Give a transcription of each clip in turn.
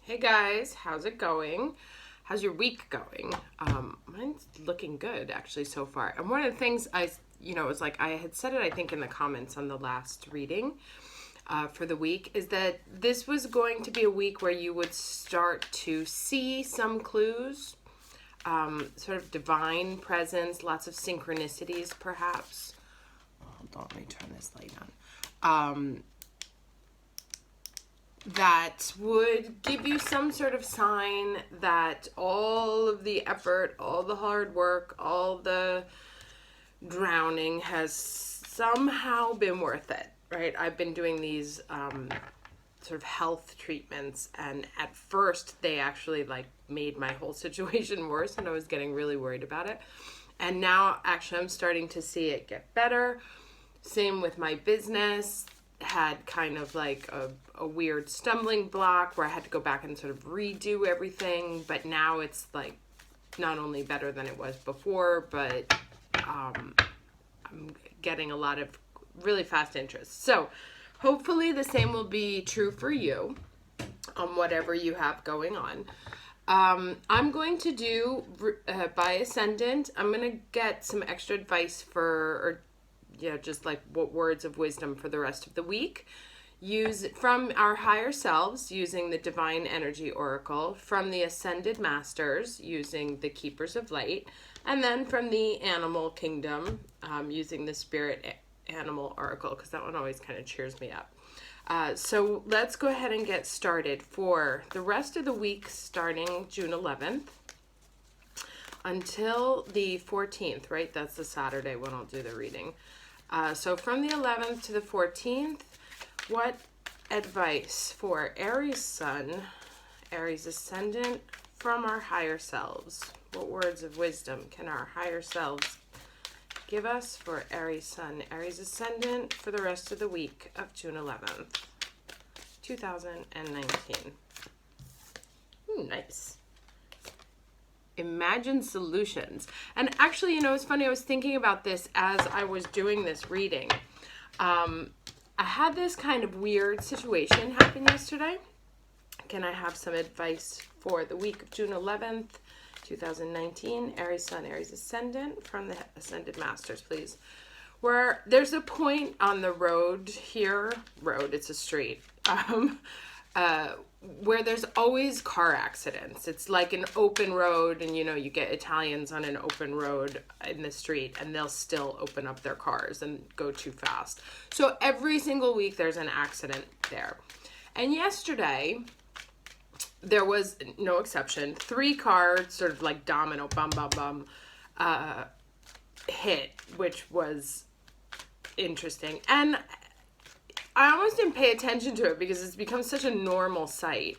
Hey guys, how's it going? How's your week going? Mine's looking good actually so far. And one of the things it was like I had said it, I think, in the comments on the last reading for the week, is that this was going to be a week where you would start to see some clues, sort of divine presence, lots of synchronicities perhaps. Hold on, let me turn this light on. That would give you some sort of sign that all of the effort, all the hard work, all the drowning has somehow been worth it, right? I've been doing these sort of health treatments, and at first they actually made my whole situation worse, and I was getting really worried about it. And now actually I'm starting to see it get better. Same with my business. Had kind of like a weird stumbling block where I had to go back and sort of redo everything, but now it's like not only better than it was before, but I'm getting a lot of really fast interest. So hopefully the same will be true for you on whatever you have going on. I'm going to do by Ascendant. I'm going to get some extra advice just like what words of wisdom for the rest of the week. Use from our higher selves using the Divine Energy Oracle, from the Ascended Masters using the Keepers of Light, and then from the Animal Kingdom using the Spirit Animal Oracle, because that one always kind of cheers me up. So let's go ahead and get started for the rest of the week starting June 11th. Until the 14th, right? That's the Saturday when I'll do the reading. So from the 11th to the 14th, what advice for Aries Sun, Aries Ascendant, from our higher selves? What words of wisdom can our higher selves give us for Aries Sun, Aries Ascendant for the rest of the week of June 11th, 2019? Nice. Imagine solutions. And actually, it's funny, I was thinking about this as I was doing this reading. I had this kind of weird situation happen yesterday. Can I have some advice for the week of June 11th, 2019, Aries Sun, Aries Ascendant, from the Ascended Masters, please? Where there's a point on the road here, it's a street, where there's always car accidents. It's like an open road, and you get Italians on an open road in the street and they'll still open up their cars and go too fast. So every single week there's an accident there. And yesterday there was no exception. 3 cars sort of like domino, bum, bum, bum, hit, which was interesting. And I almost didn't pay attention to it because it's become such a normal sight.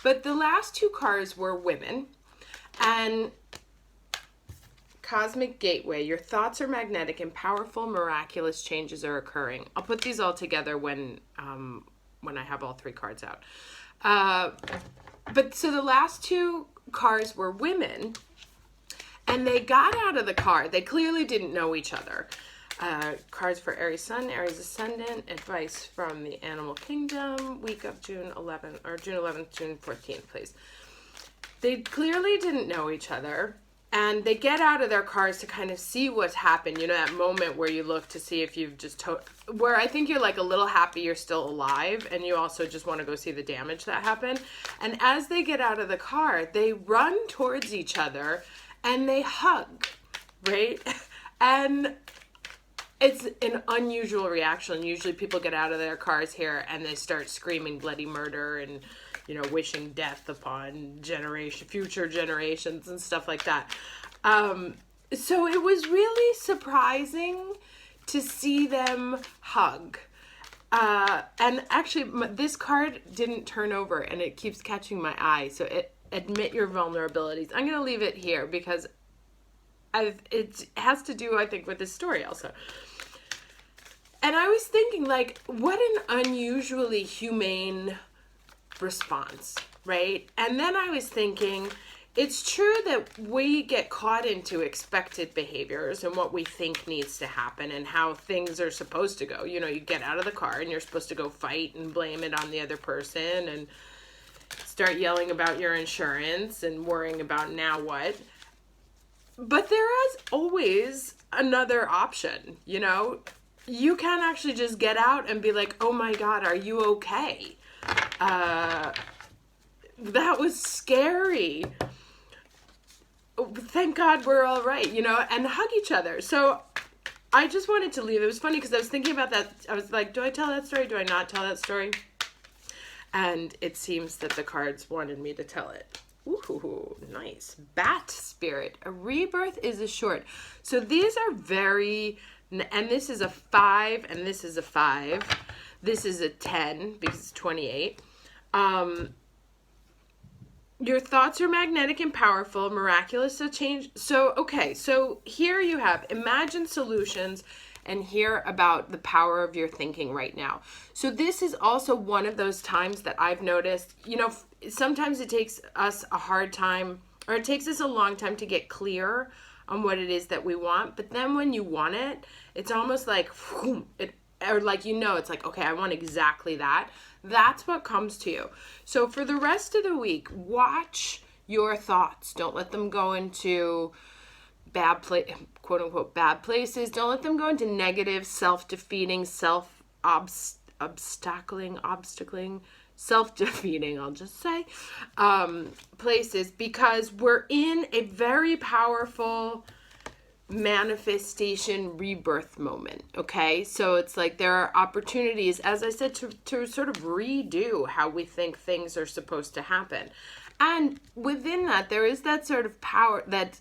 But the last 2 cars were women. And Cosmic Gateway, your thoughts are magnetic and powerful, miraculous changes are occurring. I'll put these all together when I have all 3 cards out. But so the last 2 cars were women, and they got out of the car. They clearly didn't know each other. Cards for Aries Sun, Aries Ascendant, advice from the Animal Kingdom, week of June 11th, June 14th, please. They clearly didn't know each other, and they get out of their cars to kind of see what's happened. That moment where you look to see if you've just, where I think you're like a little happy you're still alive, and you also just want to go see the damage that happened. And as they get out of the car, they run towards each other, and they hug, right? And it's an unusual reaction. Usually people get out of their cars here and they start screaming bloody murder and, wishing death upon future generations and stuff like that. So it was really surprising to see them hug. And actually this card didn't turn over and it keeps catching my eye. So admit your vulnerabilities. I'm going to leave it here because it has to do, I think, with this story also. And I was thinking, what an unusually humane response, right? And then I was thinking, it's true that we get caught into expected behaviors and what we think needs to happen and how things are supposed to go. You get out of the car and you're supposed to go fight and blame it on the other person and start yelling about your insurance and worrying about now what. But there is always another option, you know? You can actually just get out and be like, oh my God, are you okay? That was scary. Thank God we're all right, you know, and hug each other. So I just wanted to leave. It was funny because I was thinking about that. I was like, do I tell that story? Do I not tell that story? And it seems that the cards wanted me to tell it. Ooh, nice. Bat spirit. A rebirth is a short. So these are very, and this is a 5, and this is a 5. This is a 10 because it's 28. Your thoughts are magnetic and powerful, miraculous to change. So, okay, so here you have imagine solutions and hear about the power of your thinking right now. So this is also one of those times that I've noticed, you know, sometimes it takes us a hard time, or it takes us a long time to get clear on what it is that we want. But then when you want it, it's almost like, or like, you know, it's like, okay, I want exactly that. That's what comes to you. So for the rest of the week, watch your thoughts. Don't let them go into quote unquote bad places. Don't let them go into negative, self-defeating, self-obstacling, self-defeating, I'll just say, places, because we're in a very powerful manifestation rebirth moment. Okay, so it's like there are opportunities, as I said, to sort of redo how we think things are supposed to happen. And within that, there is that sort of power that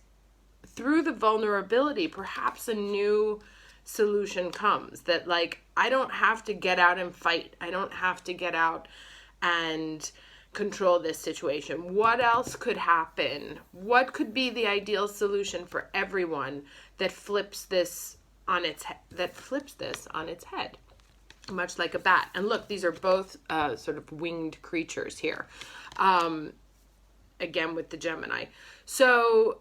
through the vulnerability, perhaps a new solution comes. That like, I don't have to get out and fight. I don't have to get out and control this situation. What else could happen? What could be the ideal solution for everyone that flips this on its head, much like a bat? And look, these are both sort of winged creatures here. Again with the Gemini. So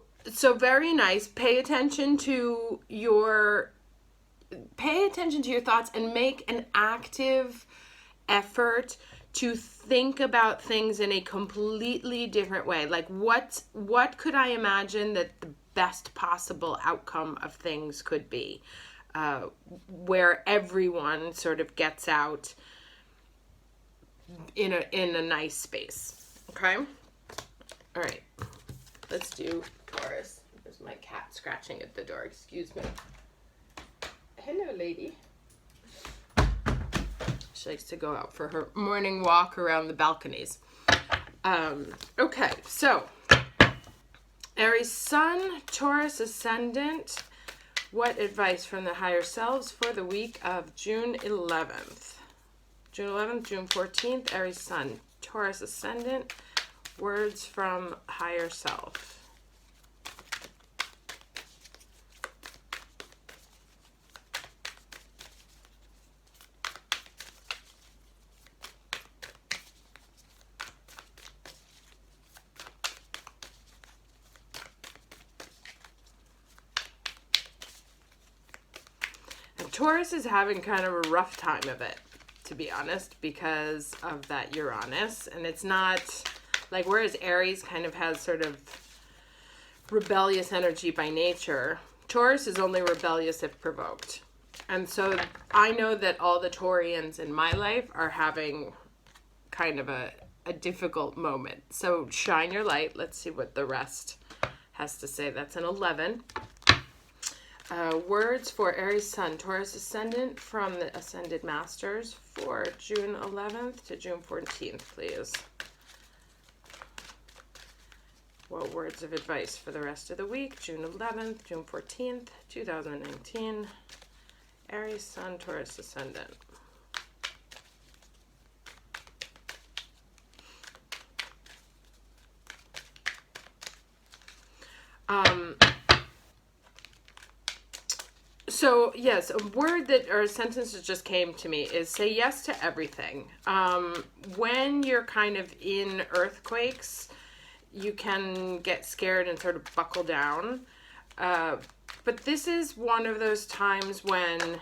very nice. Pay attention to your thoughts and make an active effort to think about things in a completely different way. Like what could I imagine that the best possible outcome of things could be, where everyone sort of gets out in a nice space. Okay? All right. Let's do Taurus. There's my cat scratching at the door. Excuse me. Hello, lady. She likes to go out for her morning walk around the balconies. Okay, so Aries Sun, Taurus Ascendant. What advice from the higher selves for the week of June 11th? June 11th, June 14th, Aries Sun, Taurus Ascendant. Words from higher self. Taurus is having kind of a rough time of it, to be honest, because of that Uranus. And it's not like, whereas Aries kind of has sort of rebellious energy by nature, Taurus is only rebellious if provoked. And so I know that all the Taurians in my life are having kind of a difficult moment. So shine your light. Let's see what the rest has to say. That's an 11. Words for Aries Sun, Taurus Ascendant from the Ascended Masters for June 11th to June 14th, please. What words of advice for the rest of the week? June 11th, June 14th, 2019. Aries Sun, Taurus Ascendant. So yes, a word that, or a sentence that just came to me is say yes to everything. When you're kind of in earthquakes, you can get scared and sort of buckle down. But this is one of those times when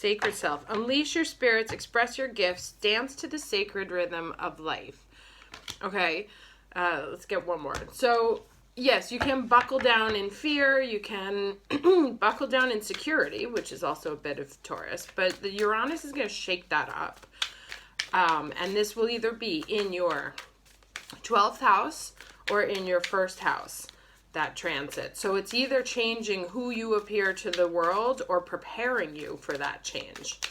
sacred self. Unleash your spirits, express your gifts, dance to the sacred rhythm of life. Okay, let's get one more. So, yes, you can buckle down in fear. You can buckle down in security, which is also a bit of Taurus. But the Uranus is going to shake that up. And this will either be in your 12th house or in your first house, that transit. So it's either changing who you appear to the world or preparing you for that change.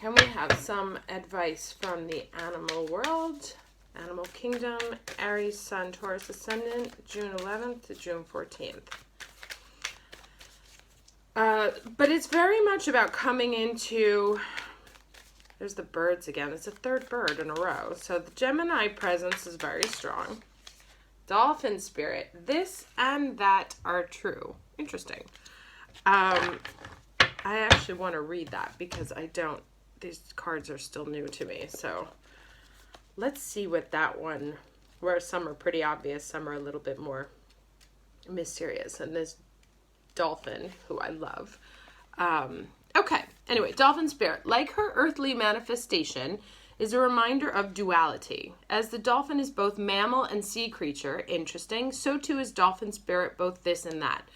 Can we have some advice from the animal world? Animal kingdom, Aries, Sun, Taurus, Ascendant, June 11th to June 14th. But it's very much about coming into... There's the birds again. It's a third bird in a row. So the Gemini presence is very strong. Dolphin spirit. This and that are true. Interesting. I actually want to read that because I don't... These cards are still new to me. So let's see what that one... Where some are pretty obvious. Some are a little bit more mysterious. And this dolphin, who I love... Okay, anyway, dolphin spirit, like her earthly manifestation, is a reminder of duality. As the dolphin is both mammal and sea creature, interesting, so too is dolphin spirit both this and that.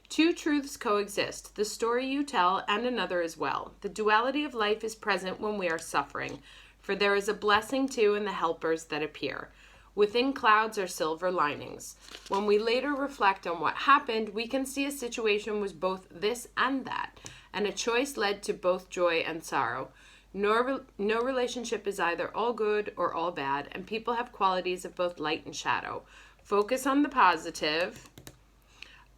Two truths coexist, the story you tell and another as well. The duality of life is present when we are suffering, for there is a blessing too in the helpers that appear. Within clouds are silver linings. When we later reflect on what happened, we can see a situation was both this and that, and a choice led to both joy and sorrow. No relationship is either all good or all bad, and people have qualities of both light and shadow. Focus on the positive,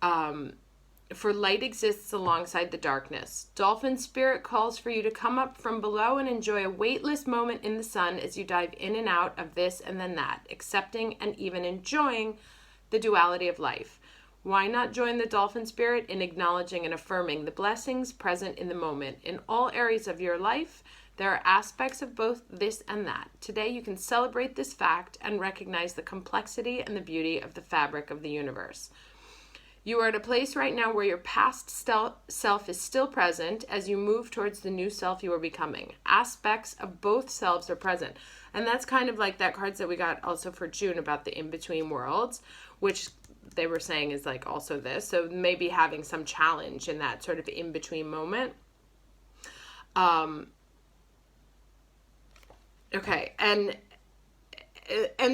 for light exists alongside the darkness. Dolphin spirit calls for you to come up from below and enjoy a weightless moment in the sun as you dive in and out of this and then that, accepting and even enjoying the duality of life. Why not join the dolphin spirit in acknowledging and affirming the blessings present in the moment? In all areas of your life, there are aspects of both this and that. Today, you can celebrate this fact and recognize the complexity and the beauty of the fabric of the universe. You are at a place right now where your past self is still present as you move towards the new self you are becoming. Aspects of both selves are present. And that's kind of like that cards that we got also for June about the in-between worlds, which they were saying is like also this. So maybe having some challenge in that sort of in-between moment. Okay, and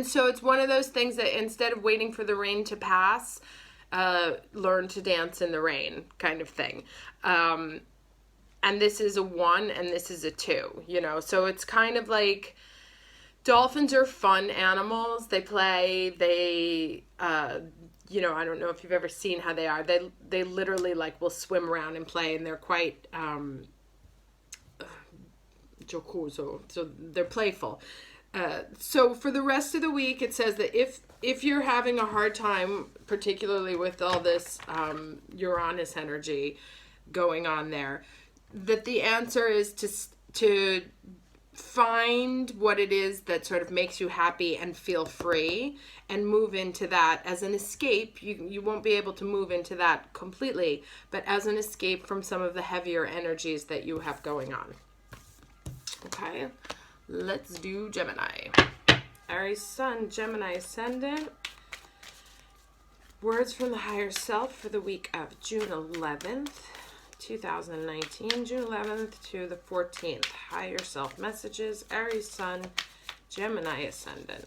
so it's one of those things that instead of waiting for the rain to pass, learn to dance in the rain kind of thing. And this is a 1 and this is a 2, you know, so it's kind of like dolphins are fun animals. They play, you know, I don't know if you've ever seen how they are. They literally like will swim around and play, and they're quite jocoso, so they're playful. So for the rest of the week, it says that if you're having a hard time, particularly with all this Uranus energy going on there, that the answer is to find what it is that sort of makes you happy and feel free and move into that as an escape. You won't be able to move into that completely, but as an escape from some of the heavier energies that you have going on. Okay, let's do Gemini. Aries Sun, Gemini Ascendant. Words from the higher self for the week of June 11th, 2019. June 11th to the 14th. Higher self messages. Aries Sun, Gemini Ascendant.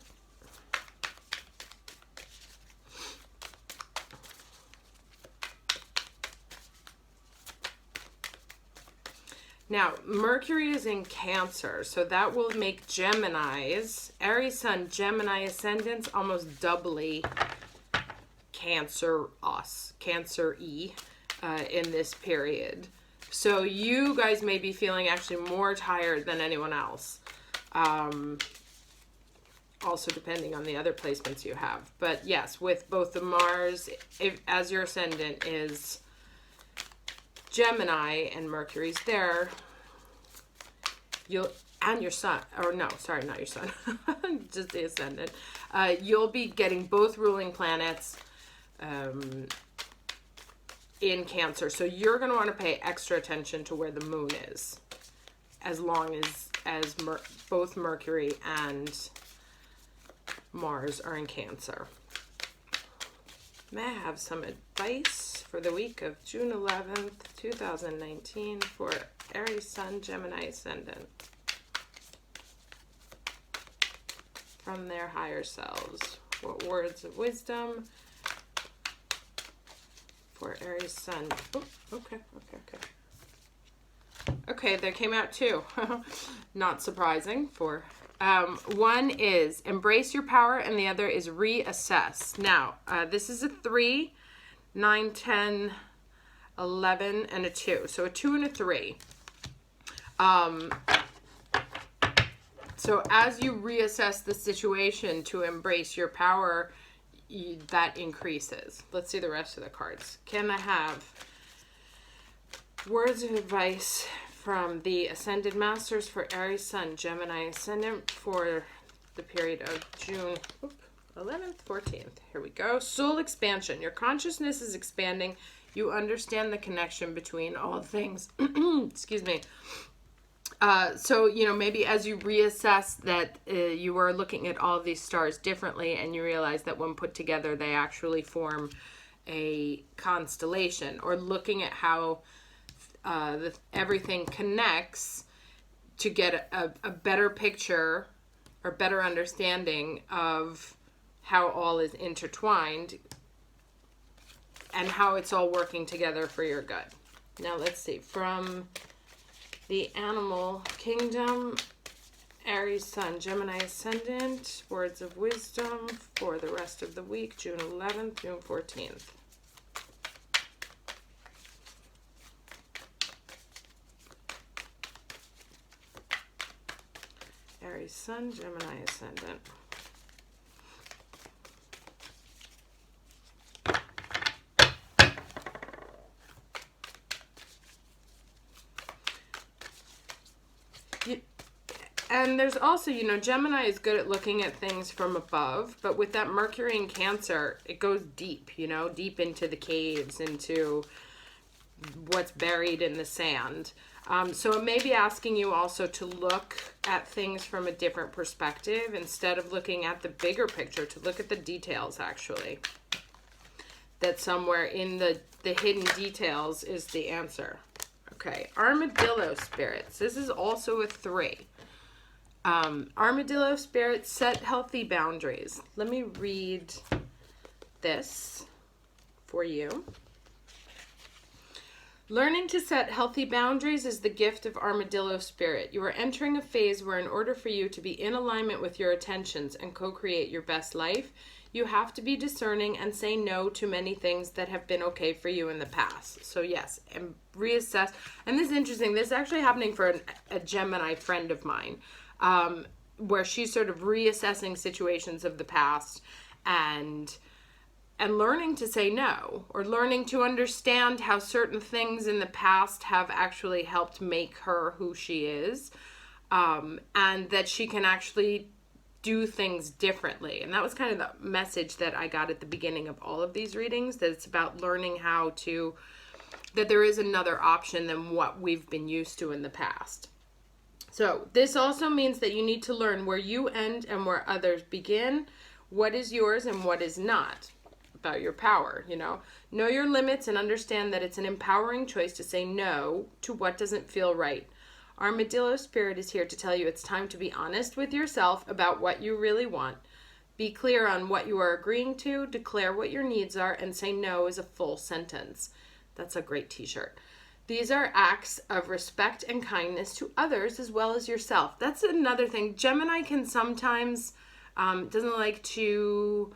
Now, Mercury is in Cancer, so that will make Geminis, Aries Sun, Gemini Ascendants, almost doubly Cancer-y in this period. So you guys may be feeling actually more tired than anyone else. Also depending on the other placements you have. But yes, with both the Mars, as your ascendant is Gemini and Mercury's there, and your sun, or no, sorry, not your sun, just the ascendant, you'll be getting both ruling planets in Cancer. So you're going to want to pay extra attention to where the moon is, as long as both Mercury and Mars are in Cancer. May I have some advice for the week of June 11th, 2019 for Aries Sun, Gemini Ascendant from their higher selves? What words of wisdom for Aries Sun? Oh, okay. Okay, there came out two. Not surprising for... one is embrace your power and the other is reassess. Now, this is a 3, 9, 10, 11, and a 2. So a 2 and a 3. So as you reassess the situation to embrace your power, that increases. Let's see the rest of the cards. Can I have words of advice from the Ascended Masters for Aries Sun, Gemini Ascendant for the period of June 11th, 14th. Here we go. Soul expansion. Your consciousness is expanding. You understand the connection between all things. Excuse me. So, you know, maybe as you reassess that you are looking at all of these stars differently and you realize that when put together, they actually form a constellation, or looking at how everything connects to get a better picture or better understanding of how all is intertwined and how it's all working together for your good. Now let's see, from the Animal Kingdom, Aries Sun, Gemini Ascendant, words of wisdom for the rest of the week, June 11th, June 14th. Aries Sun, Gemini Ascendant. And there's also, you know, Gemini is good at looking at things from above, but with that Mercury in Cancer, it goes deep, you know, deep into the caves, into what's buried in the sand. So it may be asking you also to look at things from a different perspective instead of looking at the bigger picture, to look at the details, actually. That somewhere in the hidden details is the answer. Okay, Armadillo Spirits. This is also a 3. Armadillo Spirits, set healthy boundaries. Let me read this for you. Learning to set healthy boundaries is the gift of Armadillo Spirit. You are entering a phase where in order for you to be in alignment with your intentions and co-create your best life, you have to be discerning and say no to many things that have been okay for you in the past. So yes, and reassess. And this is interesting. This is actually happening for a Gemini friend of mine, where she's sort of reassessing situations of the past and learning to say no, or learning to understand how certain things in the past have actually helped make her who she is, and that she can actually do things differently. And that was kind of the message that I got at the beginning of all of these readings, that it's about learning how to, that there is another option than what we've been used to in the past. So this also means that you need to learn where you end and where others begin, what is yours and what is not, about your power, you know. Know your limits and understand that it's an empowering choice to say no to what doesn't feel right. Armadillo Spirit is here to tell you it's time to be honest with yourself about what you really want. Be clear on what you are agreeing to, declare what your needs are, and say no is a full sentence. That's a great t-shirt. These are acts of respect and kindness to others as well as yourself. That's another thing. Gemini can sometimes doesn't like to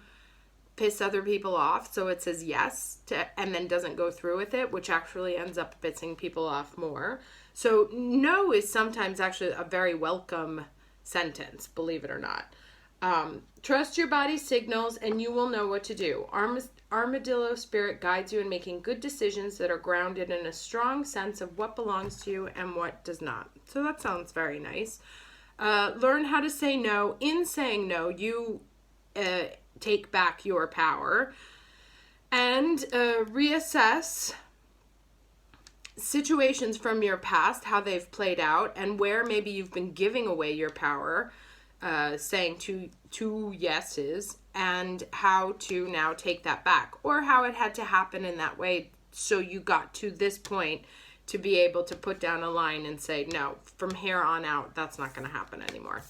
piss other people off, so it says yes to, and then doesn't go through with it, which actually ends up pissing people off more. So no is sometimes actually a very welcome sentence, believe it or not. Trust your body's signals and you will know what to do. Armadillo Spirit guides you in making good decisions that are grounded in a strong sense of what belongs to you and what does not. So that sounds very nice. Learn how to say no. In saying no, you take back your power. And reassess situations from your past, how they've played out, and where maybe you've been giving away your power, saying two yeses, and how to now take that back, or how it had to happen in that way so you got to this point to be able to put down a line and say, no, from here on out, that's not going to happen anymore.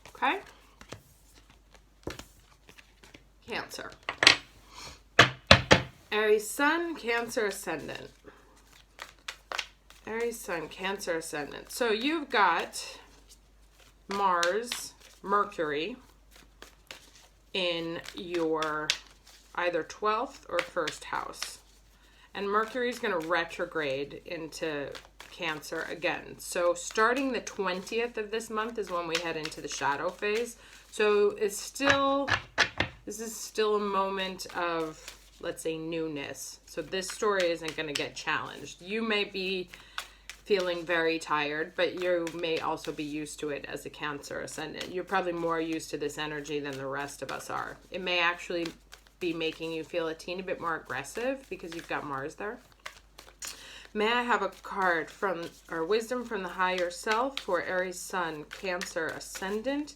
Okay? Cancer. Aries Sun, Cancer Ascendant. Aries Sun, Cancer Ascendant. So you've got Mars, Mercury in your either 12th or 1st house. And Mercury is going to retrograde into Cancer again. So starting the 20th of this month is when we head into the shadow phase. So this is still a moment of, let's say, newness. So this story isn't going to get challenged. You may be feeling very tired, but you may also be used to it as a Cancer Ascendant. You're probably more used to this energy than the rest of us are. It may actually be making you feel a teeny bit more aggressive because you've got Mars there. May I have a card from, or wisdom from the higher self for Aries Sun, Cancer Ascendant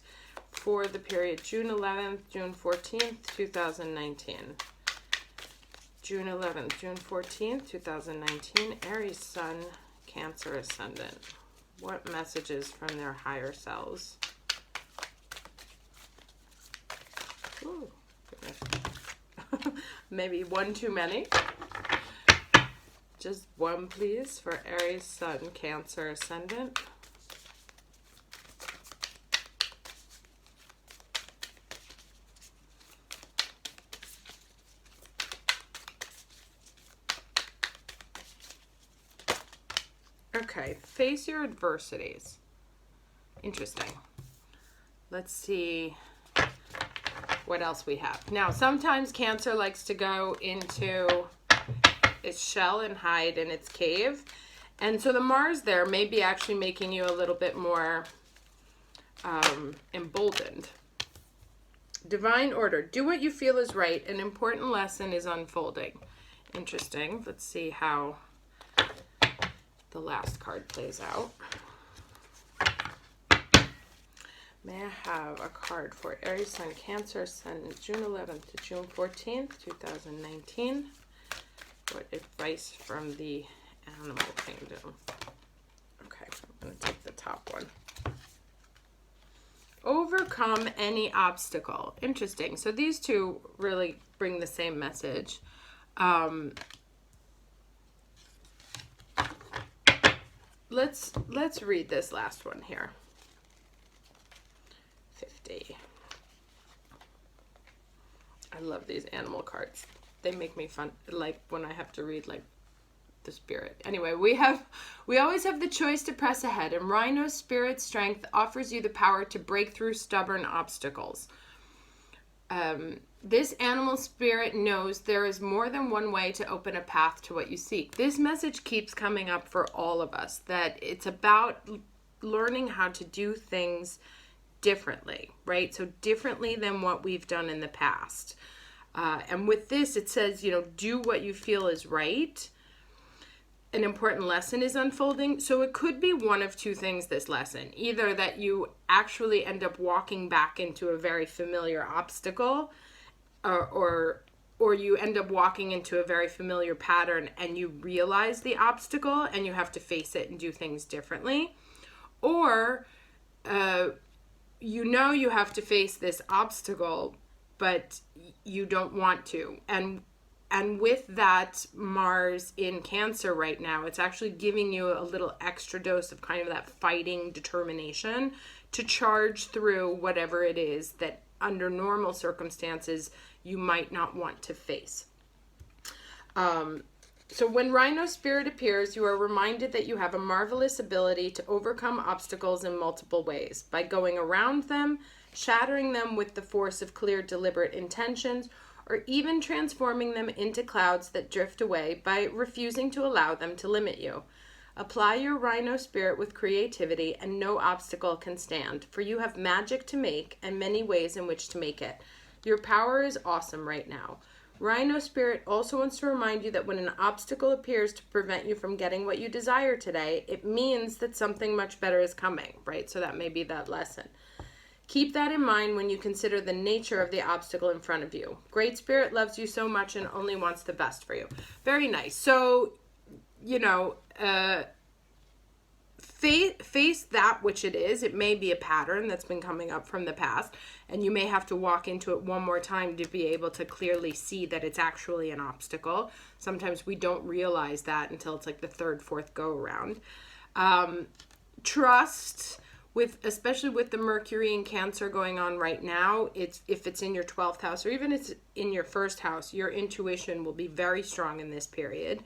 for the period June 11th, June 14th, 2019. June 11th, June 14th, 2019, Aries Sun, Cancer Ascendant. What messages from their higher selves? Ooh, goodness. Maybe one too many. Just one, please, for Aries Sun, Cancer Ascendant. Okay, face your adversities. Interesting. Let's see what else we have. Now, sometimes Cancer likes to go into its shell and hide in its cave. And so the Mars there may be actually making you a little bit more emboldened. Divine order. Do what you feel is right. An important lesson is unfolding. Interesting. Let's see how the last card plays out. May I have a card for Aries Sun, Cancer Sun, June 11th to June 14th, 2019. What advice from the animal kingdom? Okay, I'm going to take the top one. Overcome any obstacle. Interesting. So these two really bring the same message. Let's read this last one here. 50. I love these animal cards. They make me fun, like when I have to read like the spirit. Anyway, we always have the choice to press ahead, and Rhino's spirit strength offers you the power to break through stubborn obstacles. This animal spirit knows there is more than one way to open a path to what you seek. This message keeps coming up for all of us, that it's about learning how to do things differently, right? So differently than what we've done in the past. And with this, it says, do what you feel is right. An important lesson is unfolding. So it could be one of two things, this lesson. Either that you actually end up walking back into a very familiar obstacle, or you end up walking into a very familiar pattern and you realize the obstacle and you have to face it and do things differently. Or you have to face this obstacle, but you don't want to. And with that Mars in Cancer right now, it's actually giving you a little extra dose of kind of that fighting determination to charge through whatever it is that under normal circumstances you might not want to face. So when Rhino Spirit appears, you are reminded that you have a marvelous ability to overcome obstacles in multiple ways, by going around them, shattering them with the force of clear, deliberate intentions, or even transforming them into clouds that drift away by refusing to allow them to limit you. Apply your Rhino Spirit with creativity, and no obstacle can stand, for you have magic to make and many ways in which to make it. Your power is awesome right now. Rhino spirit also wants to remind you that when an obstacle appears to prevent you from getting what you desire today, it means that something much better is coming, right? So that may be that lesson. Keep that in mind when you consider the nature of the obstacle in front of you. Great Spirit loves you so much and only wants the best for you. Very nice. So, you know, face that which it is. It may be a pattern that's been coming up from the past, and you may have to walk into it one more time to be able to clearly see that it's actually an obstacle. Sometimes we don't realize that until it's like the third, fourth go around. Trust, especially with the Mercury and Cancer going on right now, if it's in your 12th house or even if it's in your first house, your intuition will be very strong in this period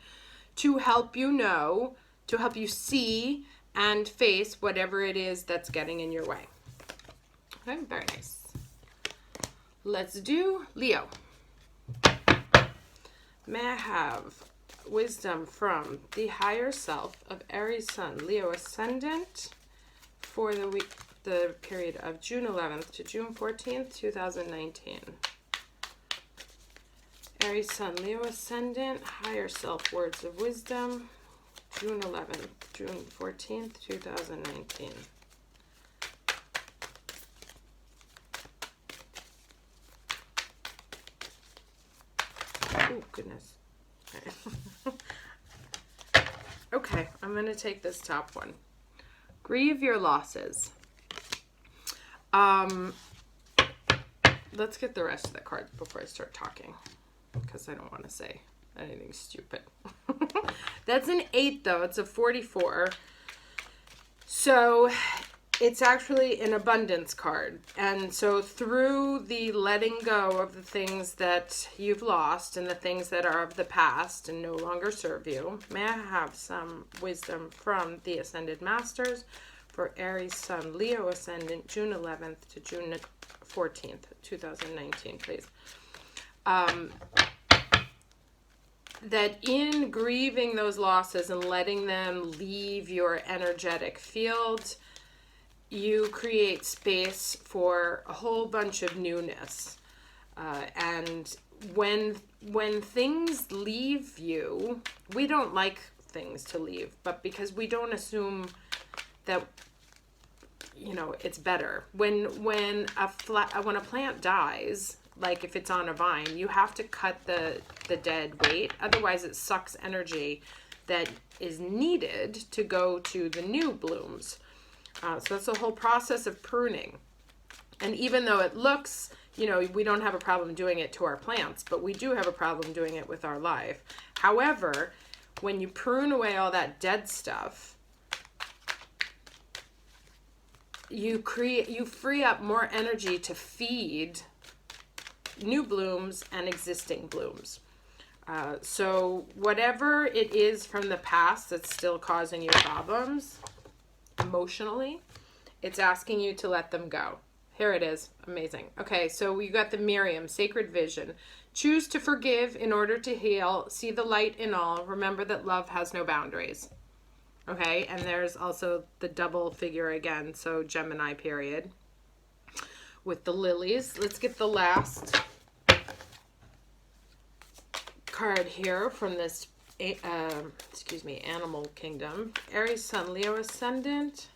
to help you know, to help you see and face whatever it is that's getting in your way. Okay, very nice. Let's do Leo. May I have wisdom from the higher self of Aries Sun, Leo Ascendant for the week, the period of June 11th to June 14th, 2019. Aries Sun, Leo Ascendant, higher self, words of wisdom, June 11th, June 14th, 2019. Oh, goodness. Okay, I'm going to take this top one. Grieve your losses. Let's get the rest of the cards before I start talking, because I don't want to say anything stupid. That's an 8, though. It's a 44. So it's actually an abundance card. And so through the letting go of the things that you've lost and the things that are of the past and no longer serve you, may I have some wisdom from the Ascended Masters for Aries Sun, Leo Ascendant, June 11th to June 14th, 2019, please. That in grieving those losses and letting them leave your energetic field, you create space for a whole bunch of newness. And when things leave you, we don't like things to leave, but because we don't assume that, you know, it's better. When a plant dies, like if it's on a vine, you have to cut the dead weight. Otherwise, it sucks energy that is needed to go to the new blooms. So that's the whole process of pruning. And even though it looks, you know, we don't have a problem doing it to our plants, but we do have a problem doing it with our life. However, when you prune away all that dead stuff, you free up more energy to feed new blooms and existing blooms. So whatever it is from the past that's still causing you problems emotionally, it's asking you to let them go. Here it is. Amazing. Okay, so we got the Miriam, Sacred Vision. Choose to forgive in order to heal. See the light in all. Remember that love has no boundaries. Okay, and there's also the double figure again, so Gemini period with the lilies. Let's get the last card here from this, Animal Kingdom. Aries Sun, Leo Ascendant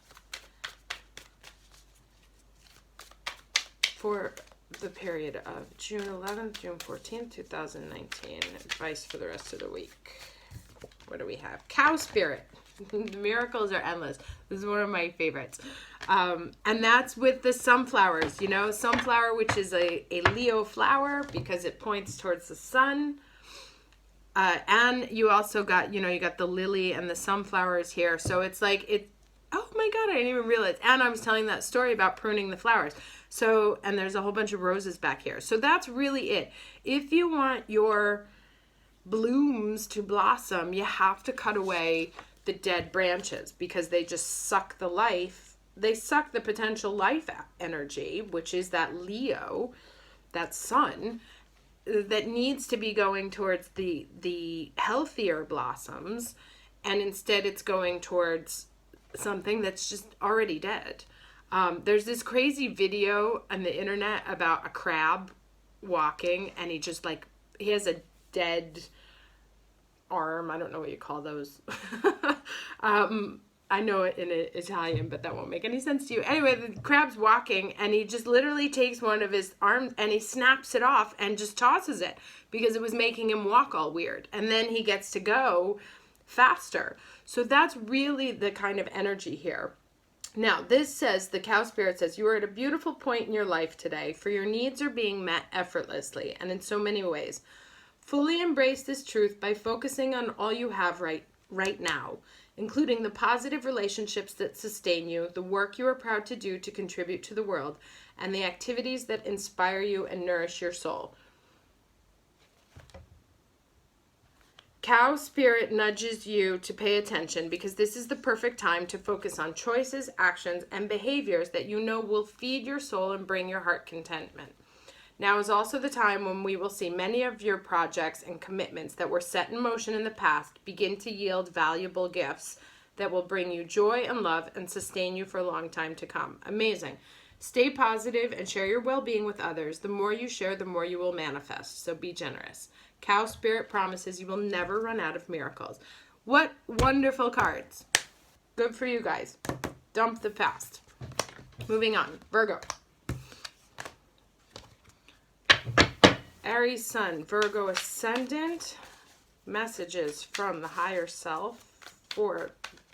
for the period of June 11th, June 14th, 2019. Advice for the rest of the week. What do we have? Cow Spirit. The miracles are endless. This is one of my favorites. And that's with the sunflowers, you know, sunflower, which is a Leo flower because it points towards the sun. And you also got, you got the lily and the sunflowers here. So it's like, oh my God, I didn't even realize. And I was telling that story about pruning the flowers. So, and there's a whole bunch of roses back here. So that's really it. If you want your blooms to blossom, you have to cut away the dead branches because they just suck the life. They suck the potential life energy, which is that Leo, that sun, that needs to be going towards the healthier blossoms, and instead it's going towards something that's just already dead. There's this crazy video on the internet about a crab walking, and he just like he has a dead arm. I don't know what you call those. I know it in Italian, but that won't make any sense to you. Anyway, the crab's walking, and he just literally takes one of his arms, and he snaps it off and just tosses it because it was making him walk all weird. And then he gets to go faster. So that's really the kind of energy here. Now, this says, the cow spirit says, you are at a beautiful point in your life today, for your needs are being met effortlessly and in so many ways. Fully embrace this truth by focusing on all you have right now, including the positive relationships that sustain you, the work you are proud to do to contribute to the world, and the activities that inspire you and nourish your soul. Cow spirit nudges you to pay attention because this is the perfect time to focus on choices, actions, and behaviors that you know will feed your soul and bring your heart contentment. Now is also the time when we will see many of your projects and commitments that were set in motion in the past begin to yield valuable gifts that will bring you joy and love and sustain you for a long time to come. Amazing. Stay positive and share your well-being with others. The more you share, the more you will manifest. So be generous. Cow spirit promises you will never run out of miracles. What wonderful cards. Good for you guys. Dump the past. Moving on. Virgo. Aries Sun, Virgo Ascendant, messages from the higher self for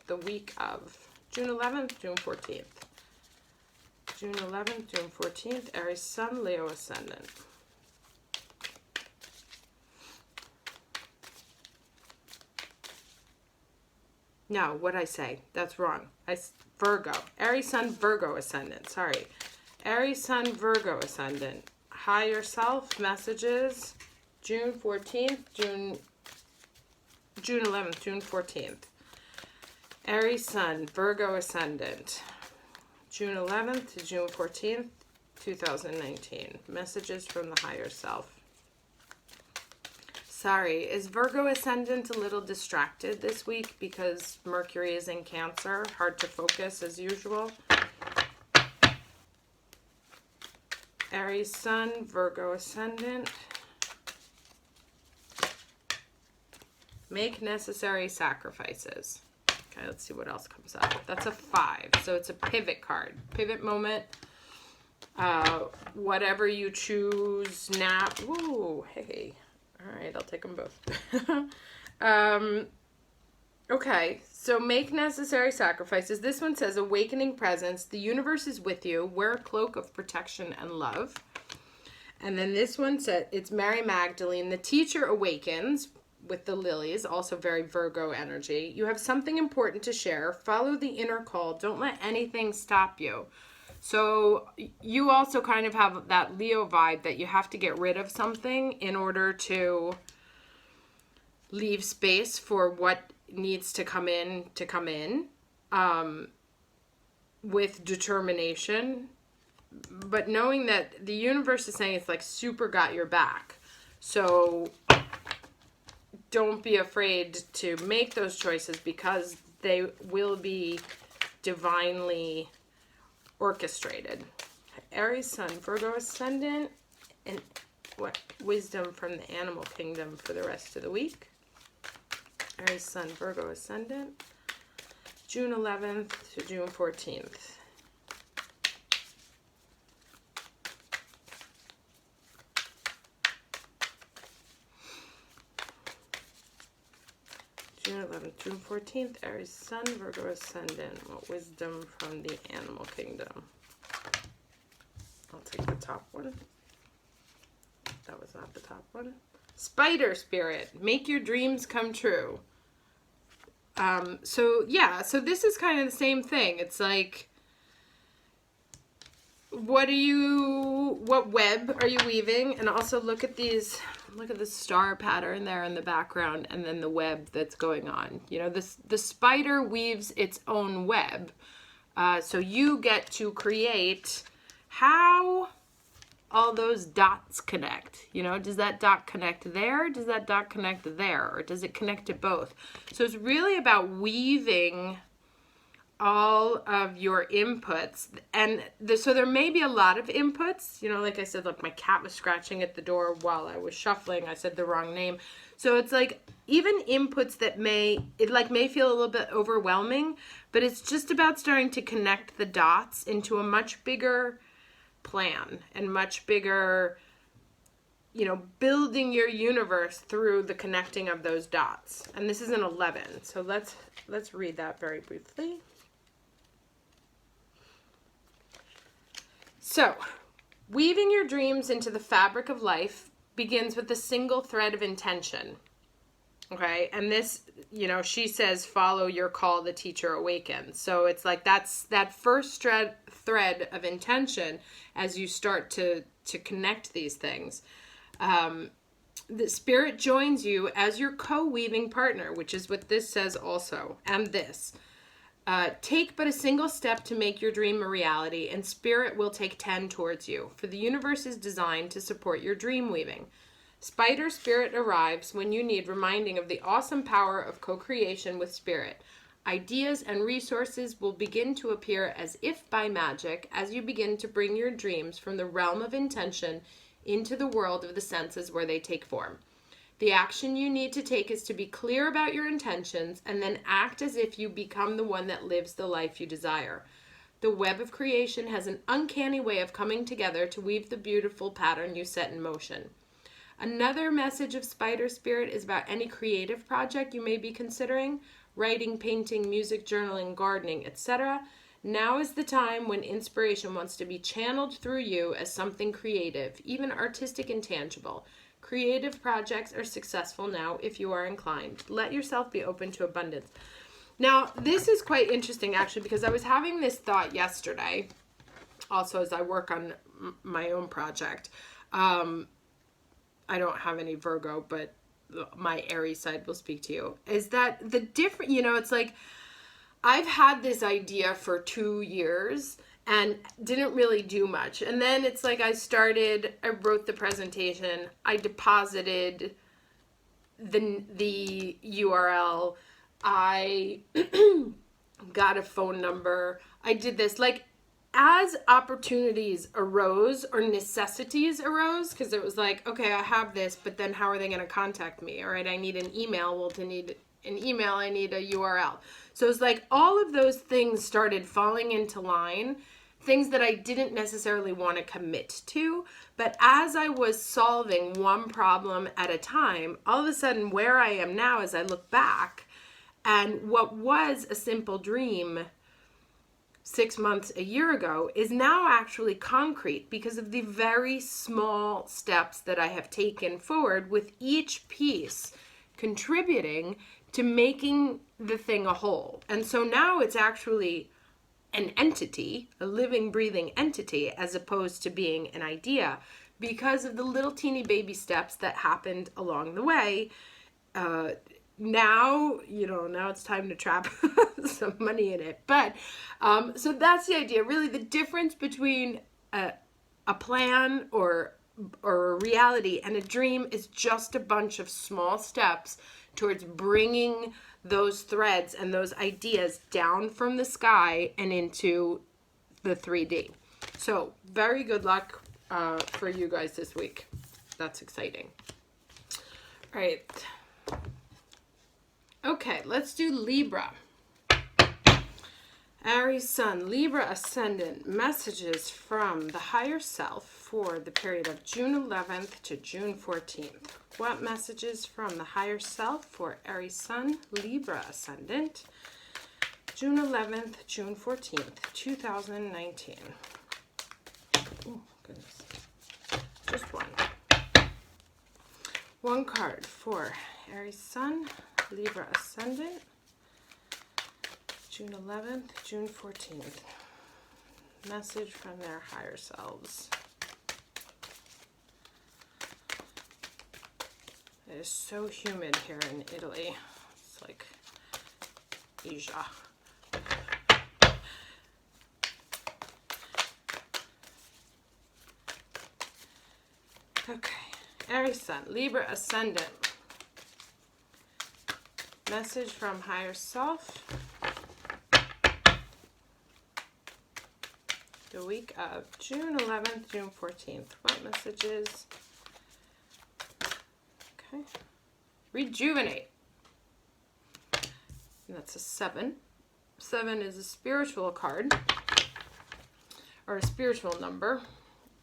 the week of June 11th, June 14th. June 11th, June 14th, Aries Sun, Leo Ascendant. No, what'd I say? That's wrong. Virgo. Aries Sun, Virgo Ascendant. Sorry. Aries Sun, Virgo Ascendant. Higher self messages, June 14th, June 11th, June 14th. Aries Sun, Virgo Ascendant, June 11th to June 14th, 2019. Messages from the higher self. Sorry, is Virgo Ascendant a little distracted this week because Mercury is in Cancer? Hard to focus as usual. Aries Sun, Virgo Ascendant. Make necessary sacrifices. Okay, let's see what else comes up. That's a 5, so it's a pivot card. Pivot moment. Whatever you choose now. Ooh, hey. All right, I'll take them both. Okay, so make necessary sacrifices. This one says, awakening presence. The universe is with you. Wear a cloak of protection and love. And then this one said, it's Mary Magdalene. The teacher awakens with the lilies, also very Virgo energy. You have something important to share. Follow the inner call. Don't let anything stop you. So you also kind of have that Leo vibe that you have to get rid of something in order to leave space for what needs to come in with determination, but knowing that the universe is saying it's like super got your back. So don't be afraid to make those choices because they will be divinely orchestrated. Aries Sun, Virgo Ascendant, and what wisdom from the animal kingdom for the rest of the week. Aries Sun, Virgo Ascendant, June 11th to June 14th. June 11th, June 14th, Aries Sun, Virgo Ascendant. What wisdom from the animal kingdom? I'll take the top one. That was not the top one. Spider spirit, make your dreams come true. So this is kind of the same thing. It's like, what web are you weaving? And also look at the star pattern there in the background and then the web that's going on. You know, the spider weaves its own web. So you get to create how all those dots connect. You know, does that dot connect there? Does that dot connect there? Or does it connect to both? So it's really about weaving all of your inputs. And so there may be a lot of inputs. You know, like I said, look, my cat was scratching at the door while I was shuffling. I said the wrong name. So it's like even inputs that may feel a little bit overwhelming, but it's just about starting to connect the dots into a much bigger plan and much bigger, you know, building your universe through the connecting of those dots. And this is an 11. So let's read that very briefly. So, weaving your dreams into the fabric of life begins with a single thread of intention. Okay? And this, you know, she says, follow your call, the teacher awakens. So it's like that's that first thread of intention as you start to connect these things. The spirit joins you as your co-weaving partner, which is what this says also. And this. Take but a single step to make your dream a reality, and spirit will take 10 towards you, for the universe is designed to support your dream weaving. Spider spirit arrives when you need reminding of the awesome power of co-creation with spirit. Ideas and resources will begin to appear as if by magic as you begin to bring your dreams from the realm of intention into the world of the senses where they take form. The action you need to take is to be clear about your intentions and then act as if you become the one that lives the life you desire. The web of creation has an uncanny way of coming together to weave the beautiful pattern you set in motion. Another message of spider spirit is about any creative project you may be considering, writing, painting, music, journaling, gardening, etc. Now is the time when inspiration wants to be channeled through you as something creative, even artistic and tangible. Creative projects are successful now if you are inclined. Let yourself be open to abundance. Now, this is quite interesting, actually, because I was having this thought yesterday, also as I work on my own project. I don't have any Virgo, but my Aries side will speak to you. Is that the different, you know, it's like I've had this idea for 2 years and didn't really do much. And then it's like I wrote the presentation, I deposited the URL, I got a phone number, I did this. Like, as opportunities arose or necessities arose, because it was like, okay, I have this, but then how are they going to contact me? All right, I need an email. Well, to need an email, I need a URL. So it's like all of those things started falling into line. Things that I didn't necessarily want to commit to, but as I was solving one problem at a time, all of a sudden where I am now as I look back, and what was a simple dream 6 months, a year ago, is now actually concrete because of the very small steps that I have taken forward, with each piece contributing to making the thing a whole. And so now it's actually an entity, a living, breathing entity, as opposed to being an idea, because of the little teeny baby steps that happened along the way. Now it's time to trap some money in it. But so that's the idea. Really, the difference between a plan or a reality and a dream is just a bunch of small steps towards bringing those threads and those ideas down from the sky and into the 3D. So very good luck for you guys this week. That's exciting. All right. Okay, let's do Libra. Aries Sun, Libra Ascendant, messages from the higher self for the period of June 11th to June 14th. What messages from the higher self for Aries Sun, Libra Ascendant, June 11th, June 14th, 2019. Oh, goodness. Just one. One card for Aries Sun, Libra Ascendant, June 11th, June 14th. Message from their higher selves. It is so humid here in Italy. It's like Asia. Okay, Aries Sun, Libra Ascendant. Message from higher self week of June 11th, June 14th. What messages? Okay. Rejuvenate. And that's a 7. 7 is a spiritual card, or a spiritual number,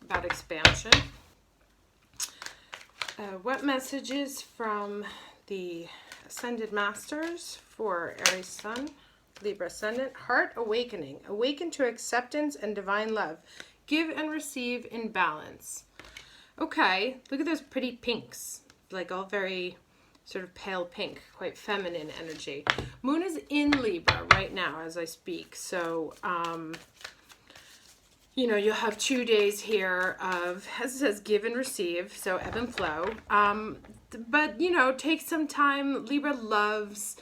about expansion. What messages from the Ascended Masters for Aries Sun, Libra Ascendant? Heart awakening. Awaken to acceptance and divine love. Give and receive in balance. Okay, look at those pretty pinks. Like all very sort of pale pink, quite feminine energy. Moon is in Libra right now as I speak. So, you know, you'll have 2 days here of, as it says, give and receive. So ebb and flow. But, you know, take some time. Libra loves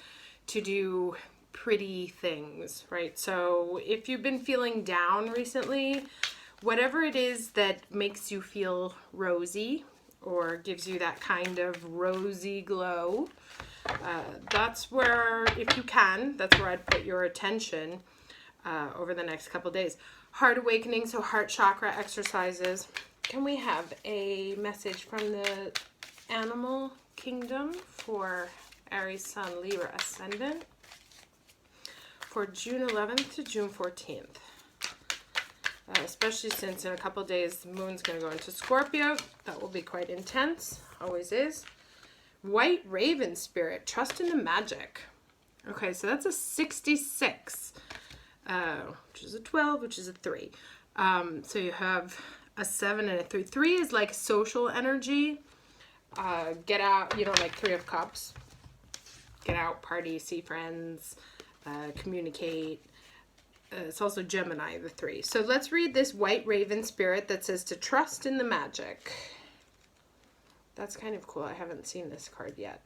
to do pretty things, right? So if you've been feeling down recently, whatever it is that makes you feel rosy, or gives you that kind of rosy glow, that's where, if you can, that's where I'd put your attention over the next couple days. Heart awakening, so heart chakra exercises. Can we have a message from the animal kingdom for Aries Sun, Libra Ascendant for June 11th to June 14th? Especially since in a couple days the moon's going to go into Scorpio. That will be quite intense. Always is. White Raven Spirit. Trust in the magic. Okay, so that's a 66. Which is a 12, which is a 3. So you have a 7 and a 3. 3 is like social energy. Get out, you know, like 3 of Cups. Get out, party, see friends, communicate. It's also Gemini, the 3. So let's read this White Raven Spirit that says to trust in the magic. That's kind of cool. I haven't seen this card yet.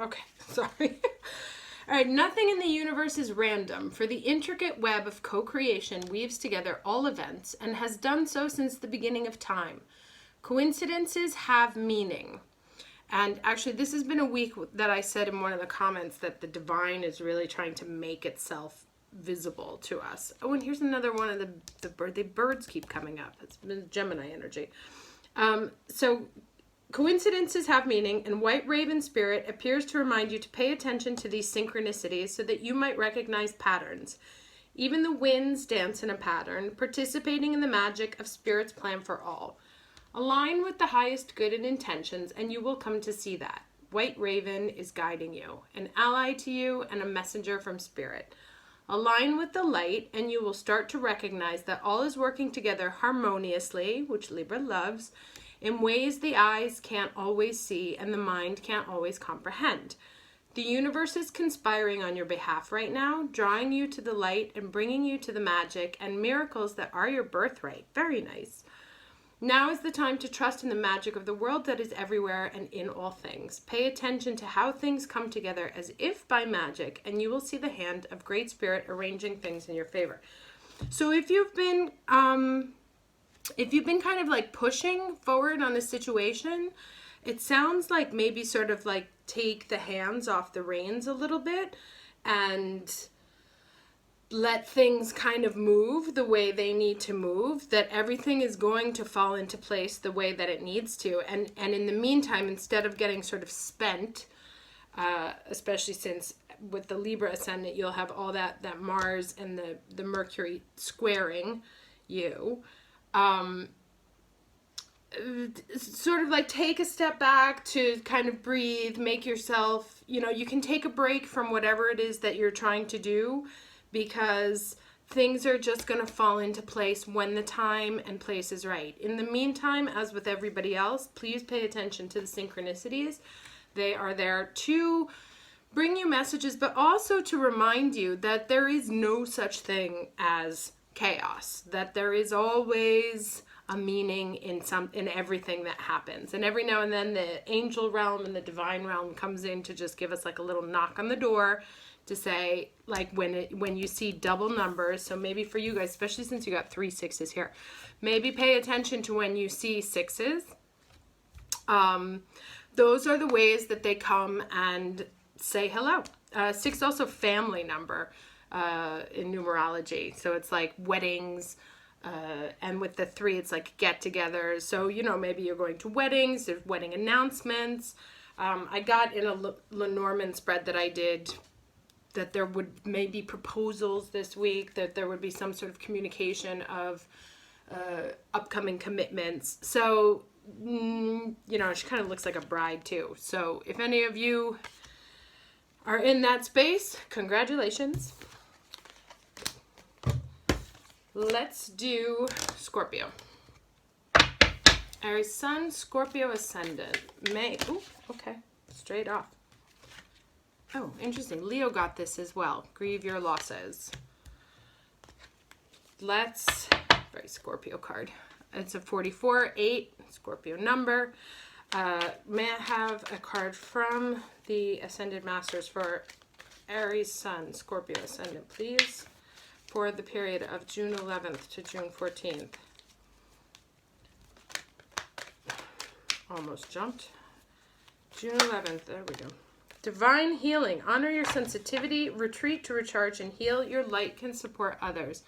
Okay, sorry. All right, nothing in the universe is random, for the intricate web of co-creation weaves together all events and has done so since the beginning of time. Coincidences have meaning. And actually, this has been a week that I said in one of the comments that the divine is really trying to make itself visible to us. Oh, and here's another one of the birds keep coming up. It's been Gemini energy. So coincidences have meaning, and White Raven Spirit appears to remind you to pay attention to these synchronicities so that you might recognize patterns. Even the winds dance in a pattern, participating in the magic of Spirit's plan for all. Align with the highest good and intentions, and you will come to see that. White Raven is guiding you, an ally to you, and a messenger from Spirit. Align with the light, and you will start to recognize that all is working together harmoniously, which Libra loves, in ways the eyes can't always see and the mind can't always comprehend. The universe is conspiring on your behalf right now, drawing you to the light and bringing you to the magic and miracles that are your birthright. Very nice. Now is the time to trust in the magic of the world that is everywhere and in all things. Pay attention to how things come together as if by magic, and you will see the hand of Great Spirit arranging things in your favor. So if you've been kind of like pushing forward on a situation, it sounds like maybe sort of like take the hands off the reins a little bit and let things kind of move the way they need to move, that everything is going to fall into place the way that it needs to. And in the meantime, instead of getting sort of spent, especially since with the Libra Ascendant, you'll have all that Mars and the Mercury squaring you. Sort of like take a step back to kind of breathe, make yourself, you can take a break from whatever it is that you're trying to do, because things are just going to fall into place when the time and place is right. In the meantime, as with everybody else, please pay attention to the synchronicities. They are there to bring you messages, but also to remind you that there is no such thing as chaos, that there is always a meaning in everything that happens. And every now and then the angel realm and the divine realm comes in to just give us like a little knock on the door to say, like, when you see double numbers, so maybe for you guys, especially since you got 3 6s here, maybe pay attention to when you see 6s. Those are the ways that they come and say hello. 6 also family number in numerology. So it's like weddings. And with the 3, it's like get-togethers. So, you know, maybe you're going to weddings, there's wedding announcements. I got in a Lenormand spread that I did that there would maybe proposals this week, that there would be some sort of communication of upcoming commitments. So, you know, she kind of looks like a bride too. So if any of you are in that space, congratulations. Let's do Scorpio. Aries Sun, Scorpio Ascendant. May. Ooh, okay. Straight off. Oh, interesting. Leo got this as well. Grieve your losses. Let's. Very Scorpio card. It's a 44, 8, Scorpio number. May I have a card from the Ascended Masters for Aries Sun, Scorpio Ascendant, please? For the period of June 11th to June 14th. Almost jumped. June 11th, there we go. Divine healing. Honor your sensitivity, retreat to recharge and heal. Your light can support others.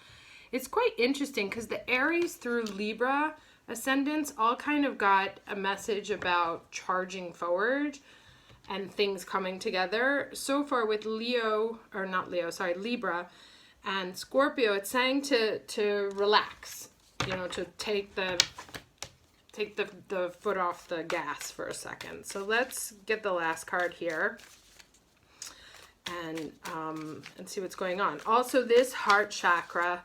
It's quite interesting because the Aries through Libra ascendants all kind of got a message about charging forward and things coming together. So far with Libra and Scorpio, it's saying to relax, you know, to take the foot off the gas for a second. So let's get the last card here and see what's going on. Also, this heart chakra,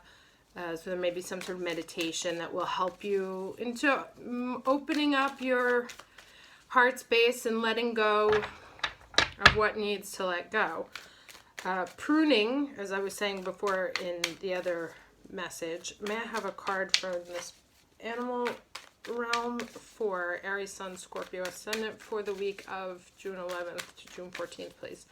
so there may be some sort of meditation that will help you into opening up your heart space and letting go of what needs to let go. Pruning, as I was saying before in the other message. May I have a card from this animal realm for Aries Sun, Scorpio Ascendant for the week of June 11th to June 14th, please?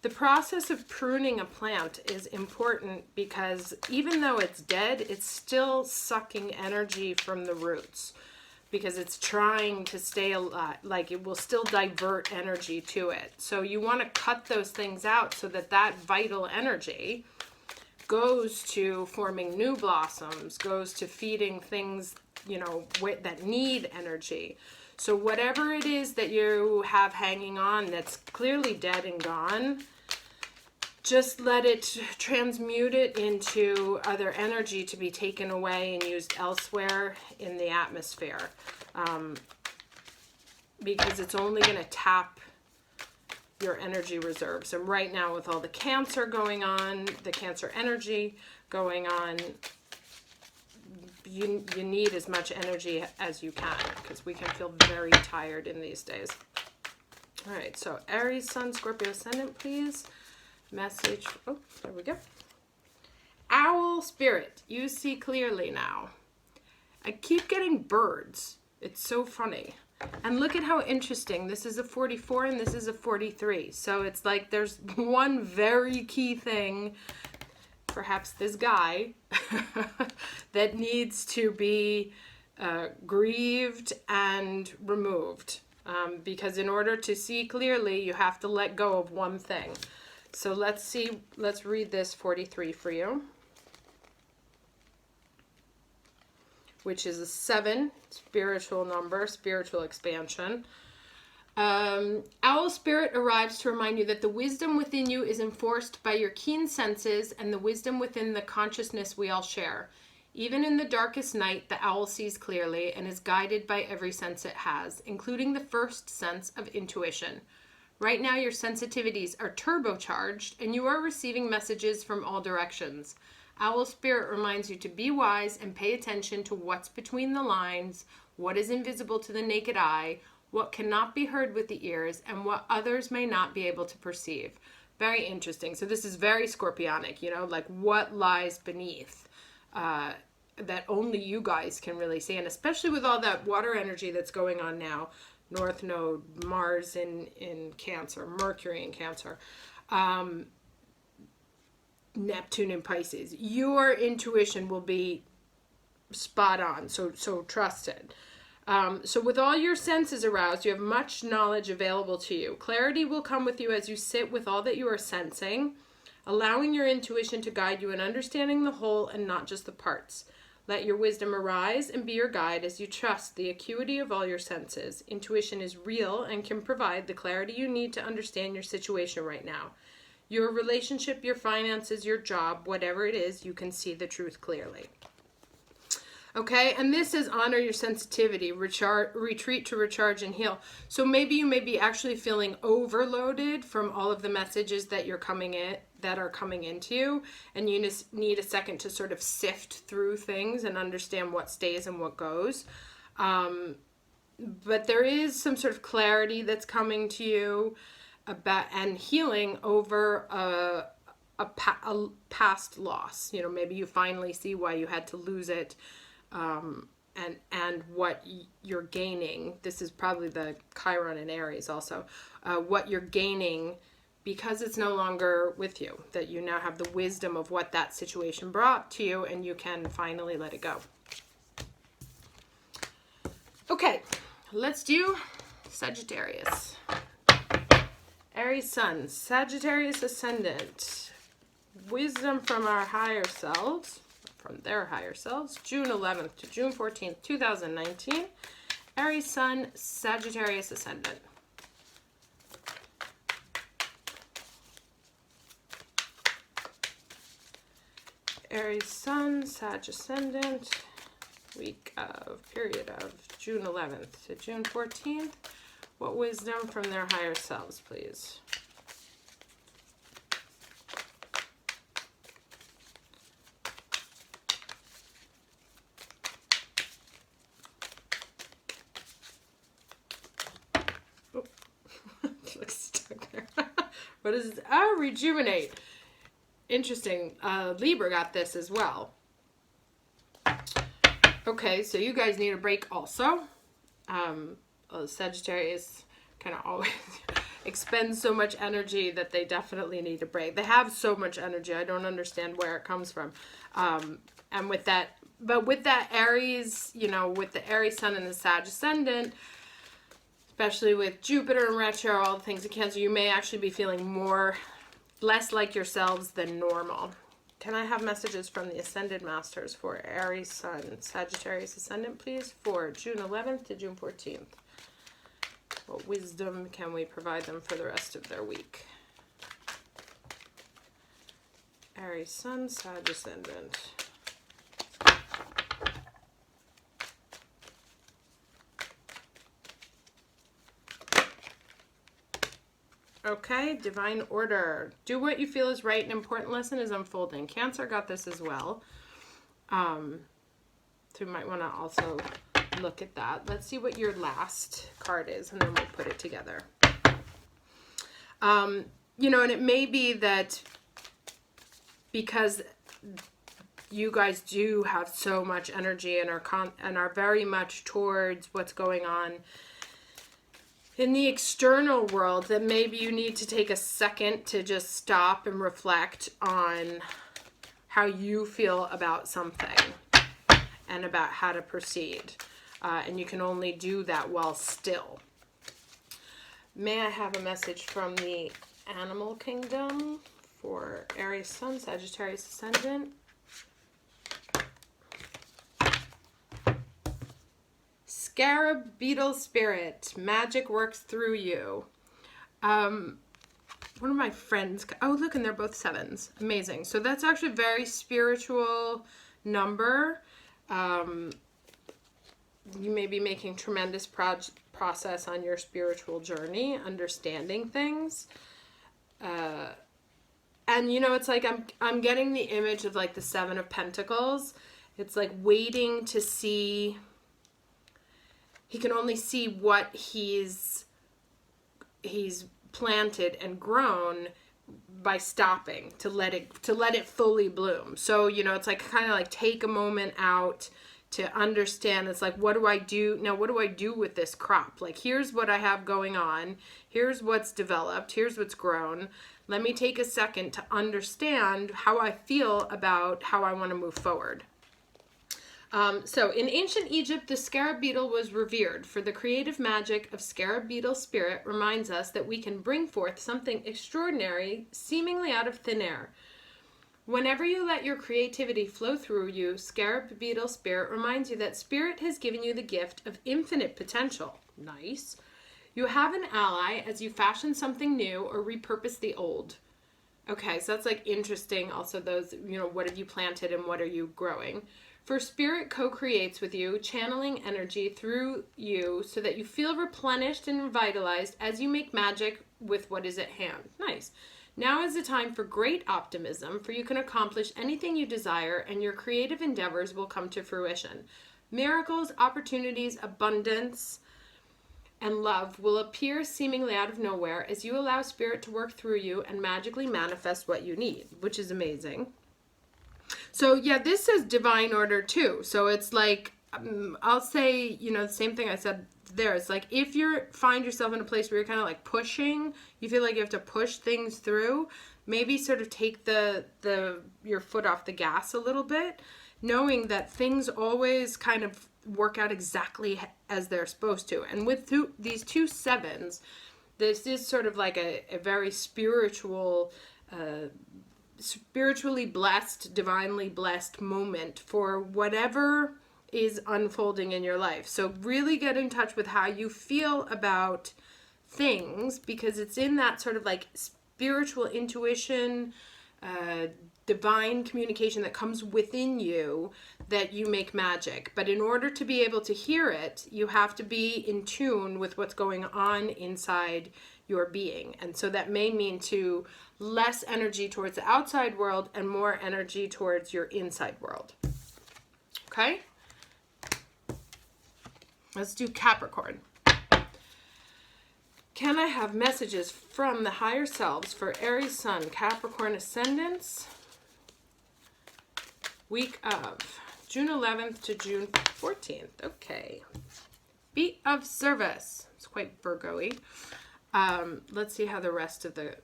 The process of pruning a plant is important because even though it's dead, it's still sucking energy from the roots because it's trying to stay alive. Like, it will still divert energy to it. So you want to cut those things out so that that vital energy goes to forming new blossoms, goes to feeding things, you know, that need energy. So whatever it is that you have hanging on that's clearly dead and gone, just let it transmute it into other energy to be taken away and used elsewhere in the atmosphere. Because it's only going to tap your energy reserves. And right now with all the Cancer going on, the Cancer energy going on, you need as much energy as you can because we can feel very tired in these days. All right, so Aries Sun, Scorpio Ascendant, please. Message. Oh, there we go. Owl Spirit, you see clearly now. I keep getting birds. It's so funny. And look at how interesting. This is a 44 and this is a 43. So it's like there's one very key thing, perhaps this guy, that needs to be grieved and removed. Because in order to see clearly, you have to let go of one thing. So let's read this 43 for you, which is a 7, spiritual number, spiritual expansion. Owl Spirit arrives to remind you that the wisdom within you is enforced by your keen senses and the wisdom within the consciousness we all share. Even in the darkest night, the owl sees clearly and is guided by every sense it has, including the first sense of intuition. Right now, your sensitivities are turbocharged and you are receiving messages from all directions. Owl Spirit reminds you to be wise and pay attention to what's between the lines, what is invisible to the naked eye, what cannot be heard with the ears, and what others may not be able to perceive. Very interesting. So this is very Scorpionic, you know, like what lies beneath that only you guys can really see. And especially with all that water energy that's going on now, North Node, Mars in Cancer, Mercury in Cancer, Neptune in Pisces. Your intuition will be spot on, so trust it. So with all your senses aroused, you have much knowledge available to you. Clarity will come with you as you sit with all that you are sensing, allowing your intuition to guide you in understanding the whole and not just the parts. Let your wisdom arise and be your guide as you trust the acuity of all your senses. Intuition is real and can provide the clarity you need to understand your situation right now. Your relationship, your finances, your job, whatever it is, you can see the truth clearly. Okay, and this is honor your sensitivity, retreat to recharge and heal. So maybe you may be actually feeling overloaded from all of the messages that are coming into you, and you just need a second to sort of sift through things and understand what stays and what goes. But there is some sort of clarity that's coming to you about and healing over a past loss. You know, maybe you finally see why you had to lose it. And what you're gaining. This is probably the Chiron in Aries also. What you're gaining because it's no longer with you. That you now have the wisdom of what that situation brought to you, and you can finally let it go. Okay, let's do Sagittarius. Aries Sun, Sagittarius Ascendant. Wisdom from our higher selves. From their higher selves, June 11th to June 14th, 2019. Aries Sun, Sagittarius Ascendant. Aries Sun, Sag Ascendant, period of June 11th to June 14th. What wisdom from their higher selves, please? What is it? Oh, rejuvenate. Interesting. Libra got this as well. Okay, so you guys need a break also. Sagittarius kind of always expends so much energy that they definitely need a break. They have so much energy. I don't understand where it comes from. And with that, but with that Aries, you know, with the Aries Sun and the Sag Ascendant, especially with Jupiter and retro, all the things in Cancer, you may actually be feeling less like yourselves than normal. Can I have messages from the Ascended Masters for Aries Sun, Sagittarius Ascendant, please, for June 11th to June 14th? What wisdom can we provide them for the rest of their week? Aries Sun, Sag Ascendant. Okay, divine order. Do what you feel is right. An important lesson is unfolding. Cancer got this as well. So you might want to also look at that. Let's see what your last card is, and then we'll put it together. You know, and it may be that because you guys do have so much energy and are very much towards what's going on in the external world, that maybe you need to take a second to just stop and reflect on how you feel about something and about how to proceed. And you can only do that while still. May I have a message from the Animal Kingdom for Aries Sun, Sagittarius Ascendant? Scarab Beetle Spirit, magic works through you. One of my friends, oh look, and they're both 7s. Amazing. So that's actually a very spiritual number. You may be making tremendous process on your spiritual journey, understanding things. And you know, it's like I'm getting the image of like the 7 of Pentacles. It's like waiting to see. He can only see what he's planted and grown by stopping to let it fully bloom. So, you know, it's like kind of like take a moment out to understand. It's like, what do I do now? What do I do with this crop? Like, here's what I have going on. Here's what's developed. Here's what's grown. Let me take a second to understand how I feel about how I want to move forward. So in ancient Egypt, the scarab beetle was revered, for the creative magic of scarab beetle spirit reminds us that we can bring forth something extraordinary, seemingly out of thin air. Whenever you let your creativity flow through you, scarab beetle spirit reminds you that spirit has given you the gift of infinite potential. Nice. You have an ally as you fashion something new or repurpose the old. Okay, so that's like interesting. Also those, what have you planted and what are you growing? For spirit co-creates with you, channeling energy through you so that you feel replenished and revitalized as you make magic with what is at hand. Nice. Now is the time for great optimism, for you can accomplish anything you desire and your creative endeavors will come to fruition. Miracles, opportunities, abundance, and love will appear seemingly out of nowhere as you allow spirit to work through you and magically manifest what you need, which is amazing. So yeah, this says divine order too. So it's like, I'll say, the same thing I said there. It's like if you find yourself in a place where you're kind of like pushing, you feel like you have to push things through, maybe sort of take your foot off the gas a little bit, knowing that things always kind of work out exactly as they're supposed to. And with these 2 sevens, this is sort of like a very spiritually blessed, divinely blessed moment for whatever is unfolding in your life. So really get in touch with how you feel about things, because it's in that sort of like spiritual intuition, divine communication that comes within you that you make magic. But in order to be able to hear it, you have to be in tune with what's going on inside your being. And so that may mean to less energy towards the outside world and more energy towards your inside world. Okay? Let's do Capricorn. Can I have messages from the higher selves for Aries Sun, Capricorn Ascendants, week of June 11th to June 14th? Okay. Be of service. It's quite Virgo-y. Let's see how the rest of the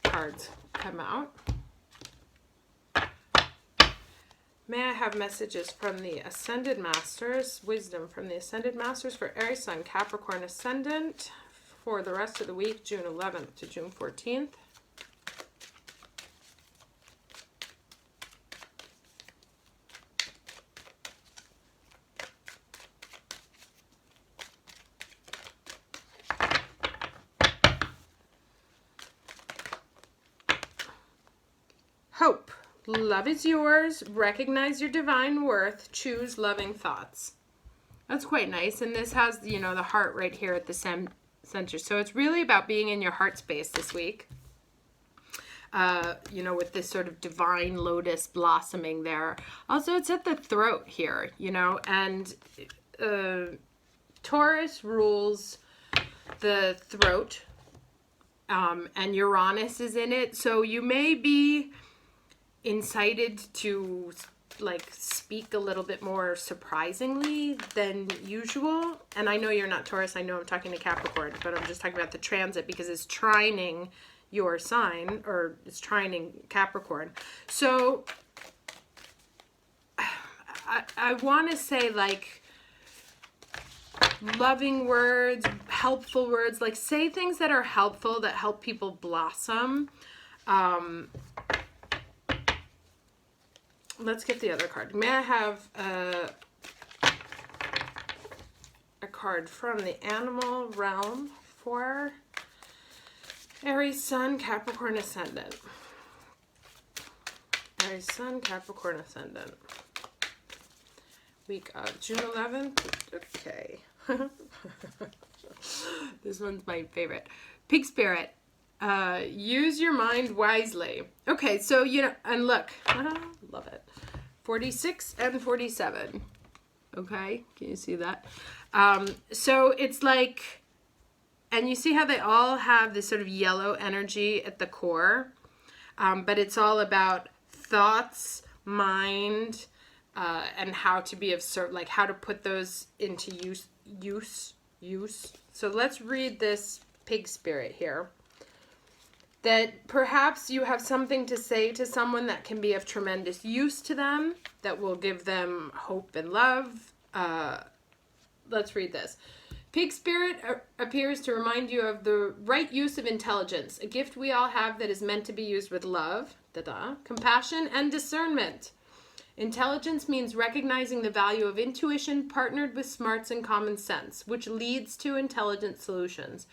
cards come out. May I have messages from the Ascended Masters, wisdom from the Ascended Masters for Aries Sun, Capricorn Ascendant for the rest of the week, June 11th to June 14th. Hope. Love is yours. Recognize your divine worth. Choose loving thoughts. That's quite nice. And this has, the heart right here at the center. So it's really about being in your heart space this week. With this sort of divine lotus blossoming there. Also, it's at the throat here, and Taurus rules the throat, and Uranus is in it. So you may be incited to speak a little bit more surprisingly than usual. And I know you're not Taurus. I know I'm talking to Capricorn, but I'm just talking about the transit because it's trining your sign, or it's trining Capricorn. So I want to say loving words, helpful words, say things that are helpful, that help people blossom. Let's get the other card. May I have a card from the animal realm for Aries Sun, Capricorn Ascendant? Aries Sun, Capricorn Ascendant. Week of June 11th. Okay. This one's my favorite. Pig Spirit. Use your mind wisely. Okay, so, and look. Love it. 46 and 47. Okay, can you see that? So it's and you see how they all have this sort of yellow energy at the core, but it's all about thoughts, mind, and how to be of how to put those into use. So let's read this Pig Spirit here. that perhaps you have something to say to someone that can be of tremendous use to them, that will give them hope and love. Let's read this. Pig spirit appears to remind you of the right use of intelligence, a gift we all have that is meant to be used with love, compassion, and discernment. Intelligence means recognizing the value of intuition partnered with smarts and common sense, which leads to intelligent solutions.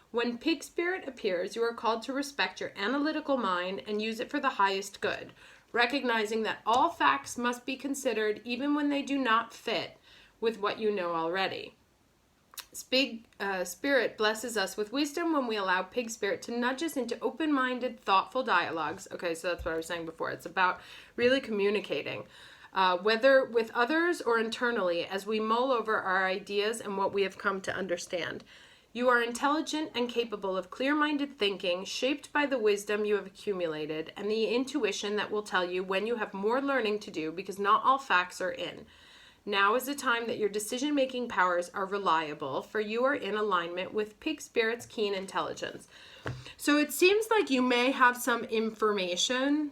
When pig spirit appears, you are called to respect your analytical mind and use it for the highest good, recognizing that all facts must be considered even when they do not fit with what you know already. Spirit blesses us with wisdom when we allow pig spirit to nudge us into open-minded, thoughtful dialogues. Okay, so that's what I was saying before. It's about really communicating, whether with others or internally, as we mull over our ideas and what we have come to understand. You are intelligent and capable of clear-minded thinking, shaped by the wisdom you have accumulated and the intuition that will tell you when you have more learning to do, because not all facts are in. Now is the time that your decision-making powers are reliable, for you are in alignment with pig spirit's keen intelligence. So it seems like you may have some information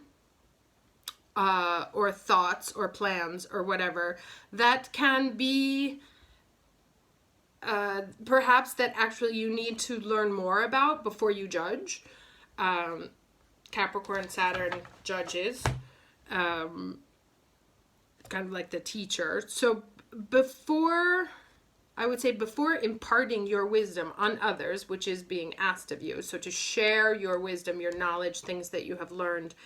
or thoughts or plans or whatever that can be perhaps that actually you need to learn more about before you judge. Capricorn, Saturn judges. Kind of like the teacher. So before imparting your wisdom on others, which is being asked of you, so to share your wisdom, your knowledge, things that you have learned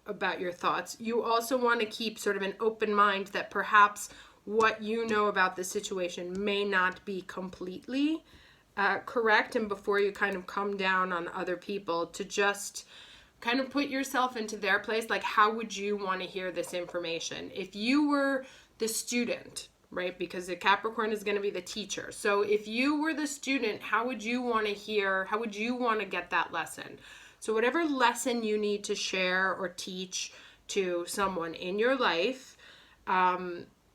about your thoughts, you also want to keep sort of an open mind that perhaps what you know about the situation may not be completely correct, and before you kind of come down on other people, to just kind of put yourself into their place. Like, how would you want to hear this information? If you were the student, right? Because the Capricorn is going to be the teacher. So if you were the student, how would you want to hear, how would you want to get that lesson? So whatever lesson you need to share or teach to someone in your life,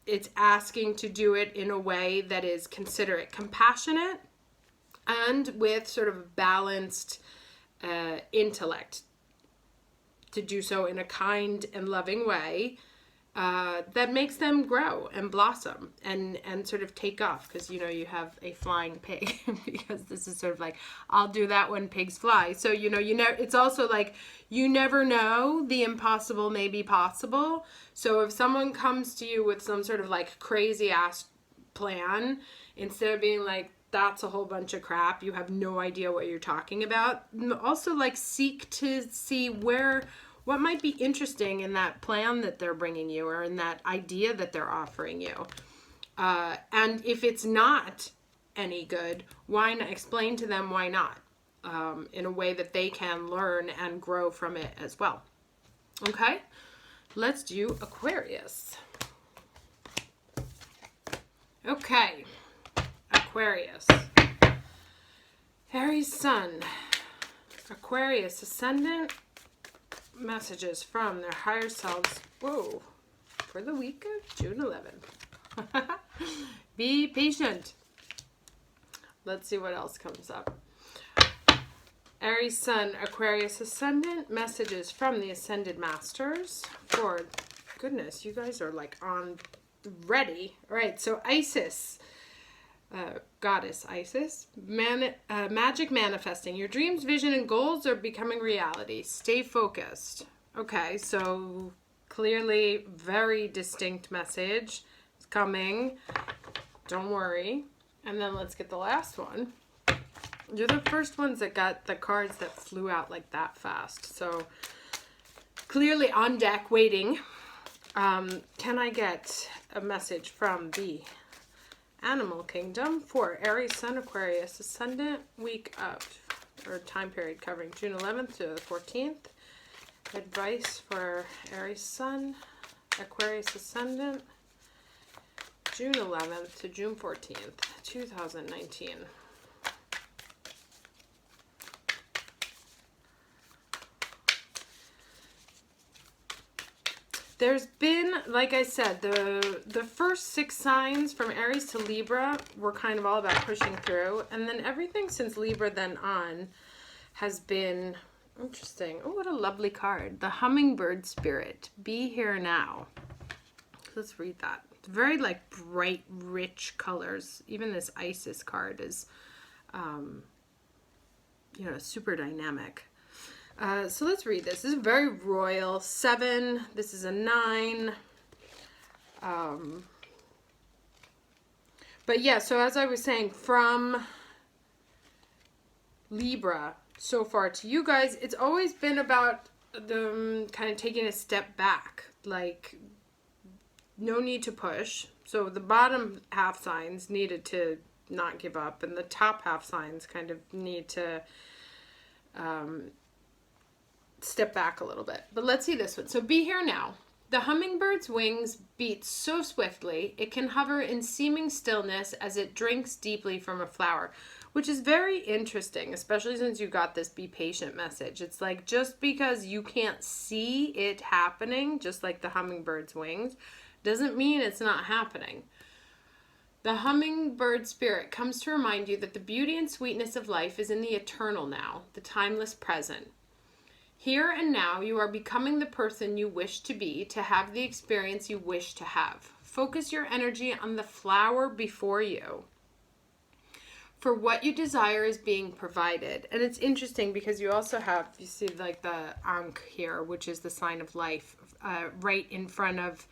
it's asking to do it in a way that is considerate, compassionate, and with sort of balanced intellect. To do so in a kind and loving way that makes them grow and blossom and sort of take off, because you have a flying pig because this is sort of like, I'll do that when pigs fly. So it's also like, you never know, the impossible may be possible. So if someone comes to you with some sort of like crazy ass plan, instead of being like, that's a whole bunch of crap, you have no idea what you're talking about, also like seek to see what might be interesting in that plan that they're bringing you, or in that idea that they're offering you. And if it's not any good, why not explain to them why not, in a way that they can learn and grow from it as well. Okay, let's do Aquarius. Okay, Aquarius. Aries Sun, Aquarius Ascendant, messages from their higher selves, for the week of June 11th. Be patient. Let's see what else comes up. Aries Sun, Aquarius Ascendant, messages from the Ascended Masters. For goodness, you guys are like on ready. All right, so Isis, goddess Isis, magic manifesting. Your dreams, vision, and goals are becoming reality. Stay focused. Okay, so clearly very distinct message is coming. Don't worry. And then let's get the last one. You're the first ones that got the cards that flew out like that fast. So clearly on deck, waiting. Can I get a message from the Animal Kingdom for Aries Sun, Aquarius Ascendant, week of, or time period covering June 11th to the 14th. Advice for Aries Sun, Aquarius Ascendant, June 11th to June 14th, 2019. There's been, like I said, the first 6 signs from Aries to Libra were kind of all about pushing through. And then everything since Libra then on has been interesting. Oh, what a lovely card. The Hummingbird Spirit. Be here now. Let's read that. It's very like bright, rich colors. Even this Isis card is, you know, super dynamic. So let's read this. This is very royal. 7. This is a 9. But yeah, so as I was saying, from Libra so far to you guys, it's always been about the kind of taking a step back. Like, no need to push. So the bottom half signs needed to not give up, and the top half signs kind of need to step back a little bit. But let's see this one. So be here now. The hummingbird's wings beat so swiftly, it can hover in seeming stillness as it drinks deeply from a flower, which is very interesting, especially since you got this be patient message. It's like, just because you can't see it happening, just like the hummingbird's wings, doesn't mean it's not happening. The hummingbird spirit comes to remind you that the beauty and sweetness of life is in the eternal now, the timeless present. Here and now, you are becoming the person you wish to be, to have the experience you wish to have. Focus your energy on the flower before you. For what you desire is being provided. And it's interesting because you also have, you see like the Ankh here, which is the sign of life, right in front of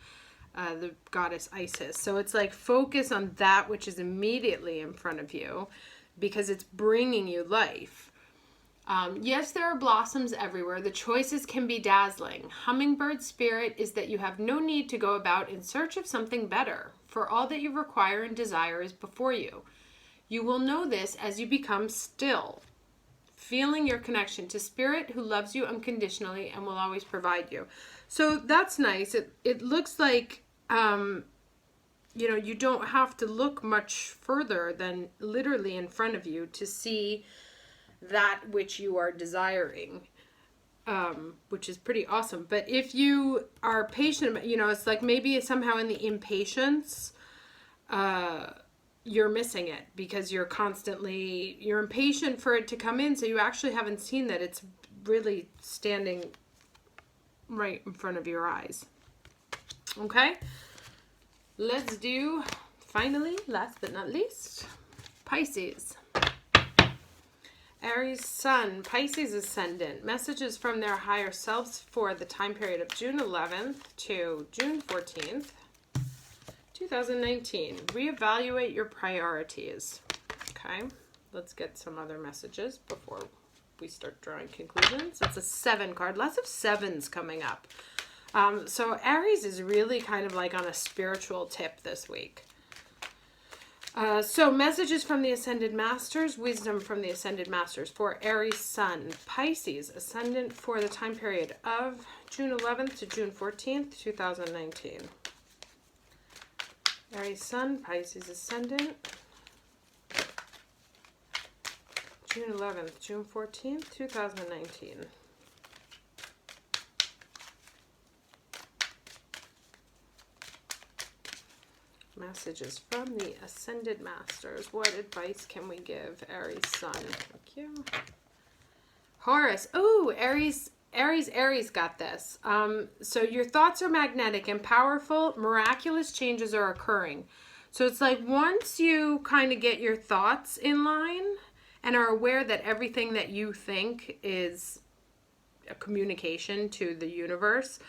the goddess Isis. So it's like focus on that which is immediately in front of you because it's bringing you life. Yes, there are blossoms everywhere. The choices can be dazzling. Hummingbird spirit is that you have no need to go about in search of something better, for all that you require and desire is before you. You will know this as you become still, feeling your connection to spirit who loves you unconditionally and will always provide you. So that's nice. It looks like, you know, you don't have to look much further than literally in front of you to see that which you are desiring, which is pretty awesome. But if you are patient, you know, it's like maybe somehow in the impatience, you're missing it because you're impatient for it to come in. So you actually haven't seen that it's really standing right in front of your eyes. Okay. Let's do, finally, last but not least, Pisces. Aries Sun, Pisces Ascendant. Messages from their higher selves for the time period of June 11th to June 14th, 2019. Reevaluate your priorities. Okay, let's get some other messages before we start drawing conclusions. It's a 7 card. Lots of 7s coming up. So Aries is really kind of like on a spiritual tip this week. So messages from the Ascended Masters, wisdom from the Ascended Masters for Aries Sun, Pisces Ascendant for the time period of June 11th to June 14th, 2019. Aries Sun, Pisces Ascendant, June 11th, June 14th, 2019. Messages from the Ascended Masters. What advice can we give Aries Sun? Thank you. Horus. Oh, Aries got this. So your thoughts are magnetic and powerful. Miraculous changes are occurring. So it's like once you kind of get your thoughts in line and are aware that everything that you think is a communication to the universe,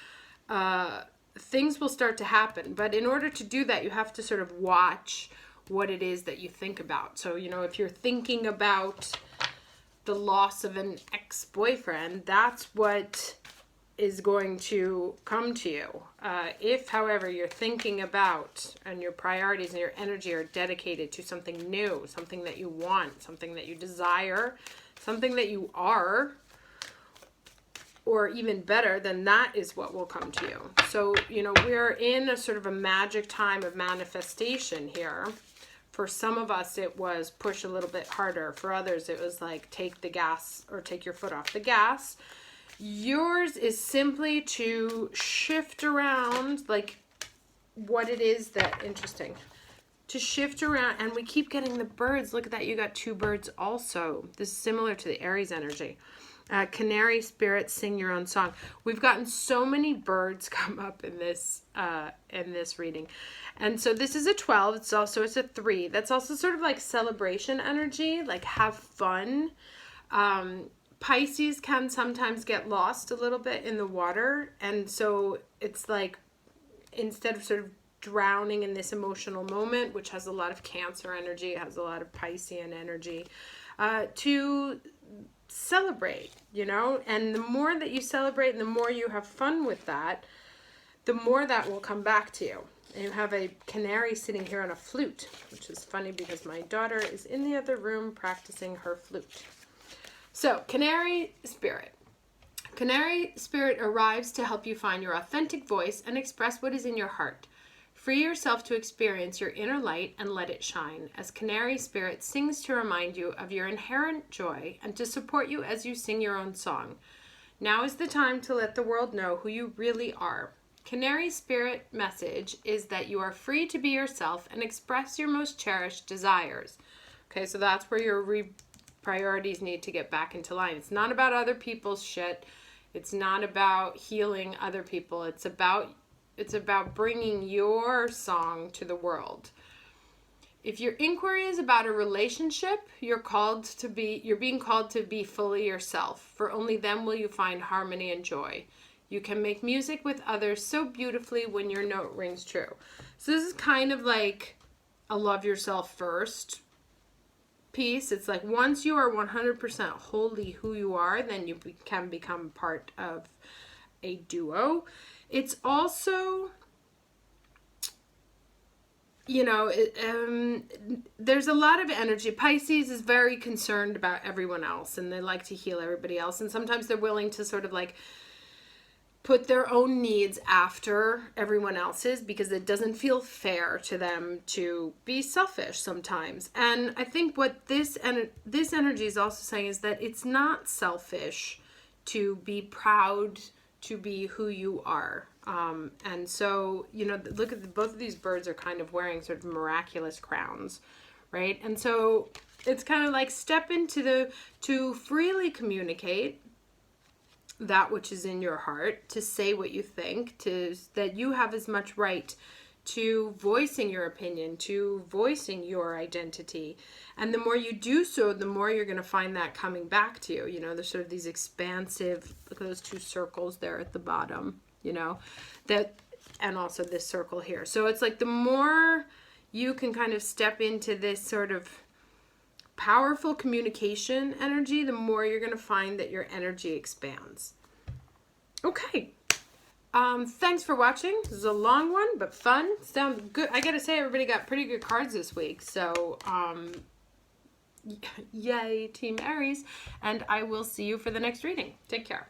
things will start to happen. But in order to do that, you have to sort of watch what it is that you think about. So, you know, if you're thinking about the loss of an ex-boyfriend, that's what is going to come to you. If, however, you're thinking about and your priorities and your energy are dedicated to something new, something that you want, something that you desire, something that you are, or even better, then that is what will come to you. So, you know, we're in a sort of a magic time of manifestation here. For some of us, it was push a little bit harder. For others, it was like take the gas or take your foot off the gas. Yours is simply to shift around like what it is that, interesting, to shift around. And we keep getting the birds. Look at that. You got 2 birds also. This is similar to the Aries energy. Canary spirit, sing your own song. We've gotten so many birds come up in this reading. And so this is a 12. It's a 3. That's also sort of like celebration energy, like have fun. Pisces can sometimes get lost a little bit in the water. And so it's like, instead of sort of drowning in this emotional moment, which has a lot of Cancer energy, it has a lot of Piscean energy, to celebrate, you know, and the more that you celebrate and the more you have fun with that, the more that will come back to you. And you have a canary sitting here on a flute, which is funny because my daughter is in the other room practicing her flute. So, canary spirit. Canary spirit arrives to help you find your authentic voice and express what is in your heart. Free yourself to experience your inner light and let it shine, as canary spirit sings to remind you of your inherent joy and to support you as you sing your own song. Now is the time to let the world know who you really are. Canary spirit message is that you are free to be yourself and express your most cherished desires. Okay, so that's where your priorities need to get back into line. It's not about other people's shit. It's not about healing other people. It's about bringing your song to the world. If your inquiry is about a relationship, you're being called to be fully yourself, for only then will you find harmony and joy. You can make music with others so beautifully when your note rings true. So this is kind of like a love yourself first piece. It's like once you are 100% wholly who you are, then you can become part of a duo. It's also, you know, there's a lot of energy. Pisces is very concerned about everyone else and they like to heal everybody else. And sometimes they're willing to sort of like put their own needs after everyone else's because it doesn't feel fair to them to be selfish sometimes. And I think what this energy is also saying is that it's not selfish to be proud to be who you are. And so, you know, look at both of these birds are kind of wearing sort of miraculous crowns, right? And so it's kind of like step into to freely communicate that which is in your heart, to say what you think, that you have as much right to voicing your opinion, to voicing your identity. And the more you do so, the more you're going to find that coming back to you. You know, there's sort of these expansive, look at those 2 circles there at the bottom, you know, and also this circle here. So it's like the more you can kind of step into this sort of powerful communication energy, the more you're going to find that your energy expands. Okay. Thanks for watching. This is a long one, but fun. Sounds good. I gotta say, everybody got pretty good cards this week. So, yay, Team Aries. And I will see you for the next reading. Take care.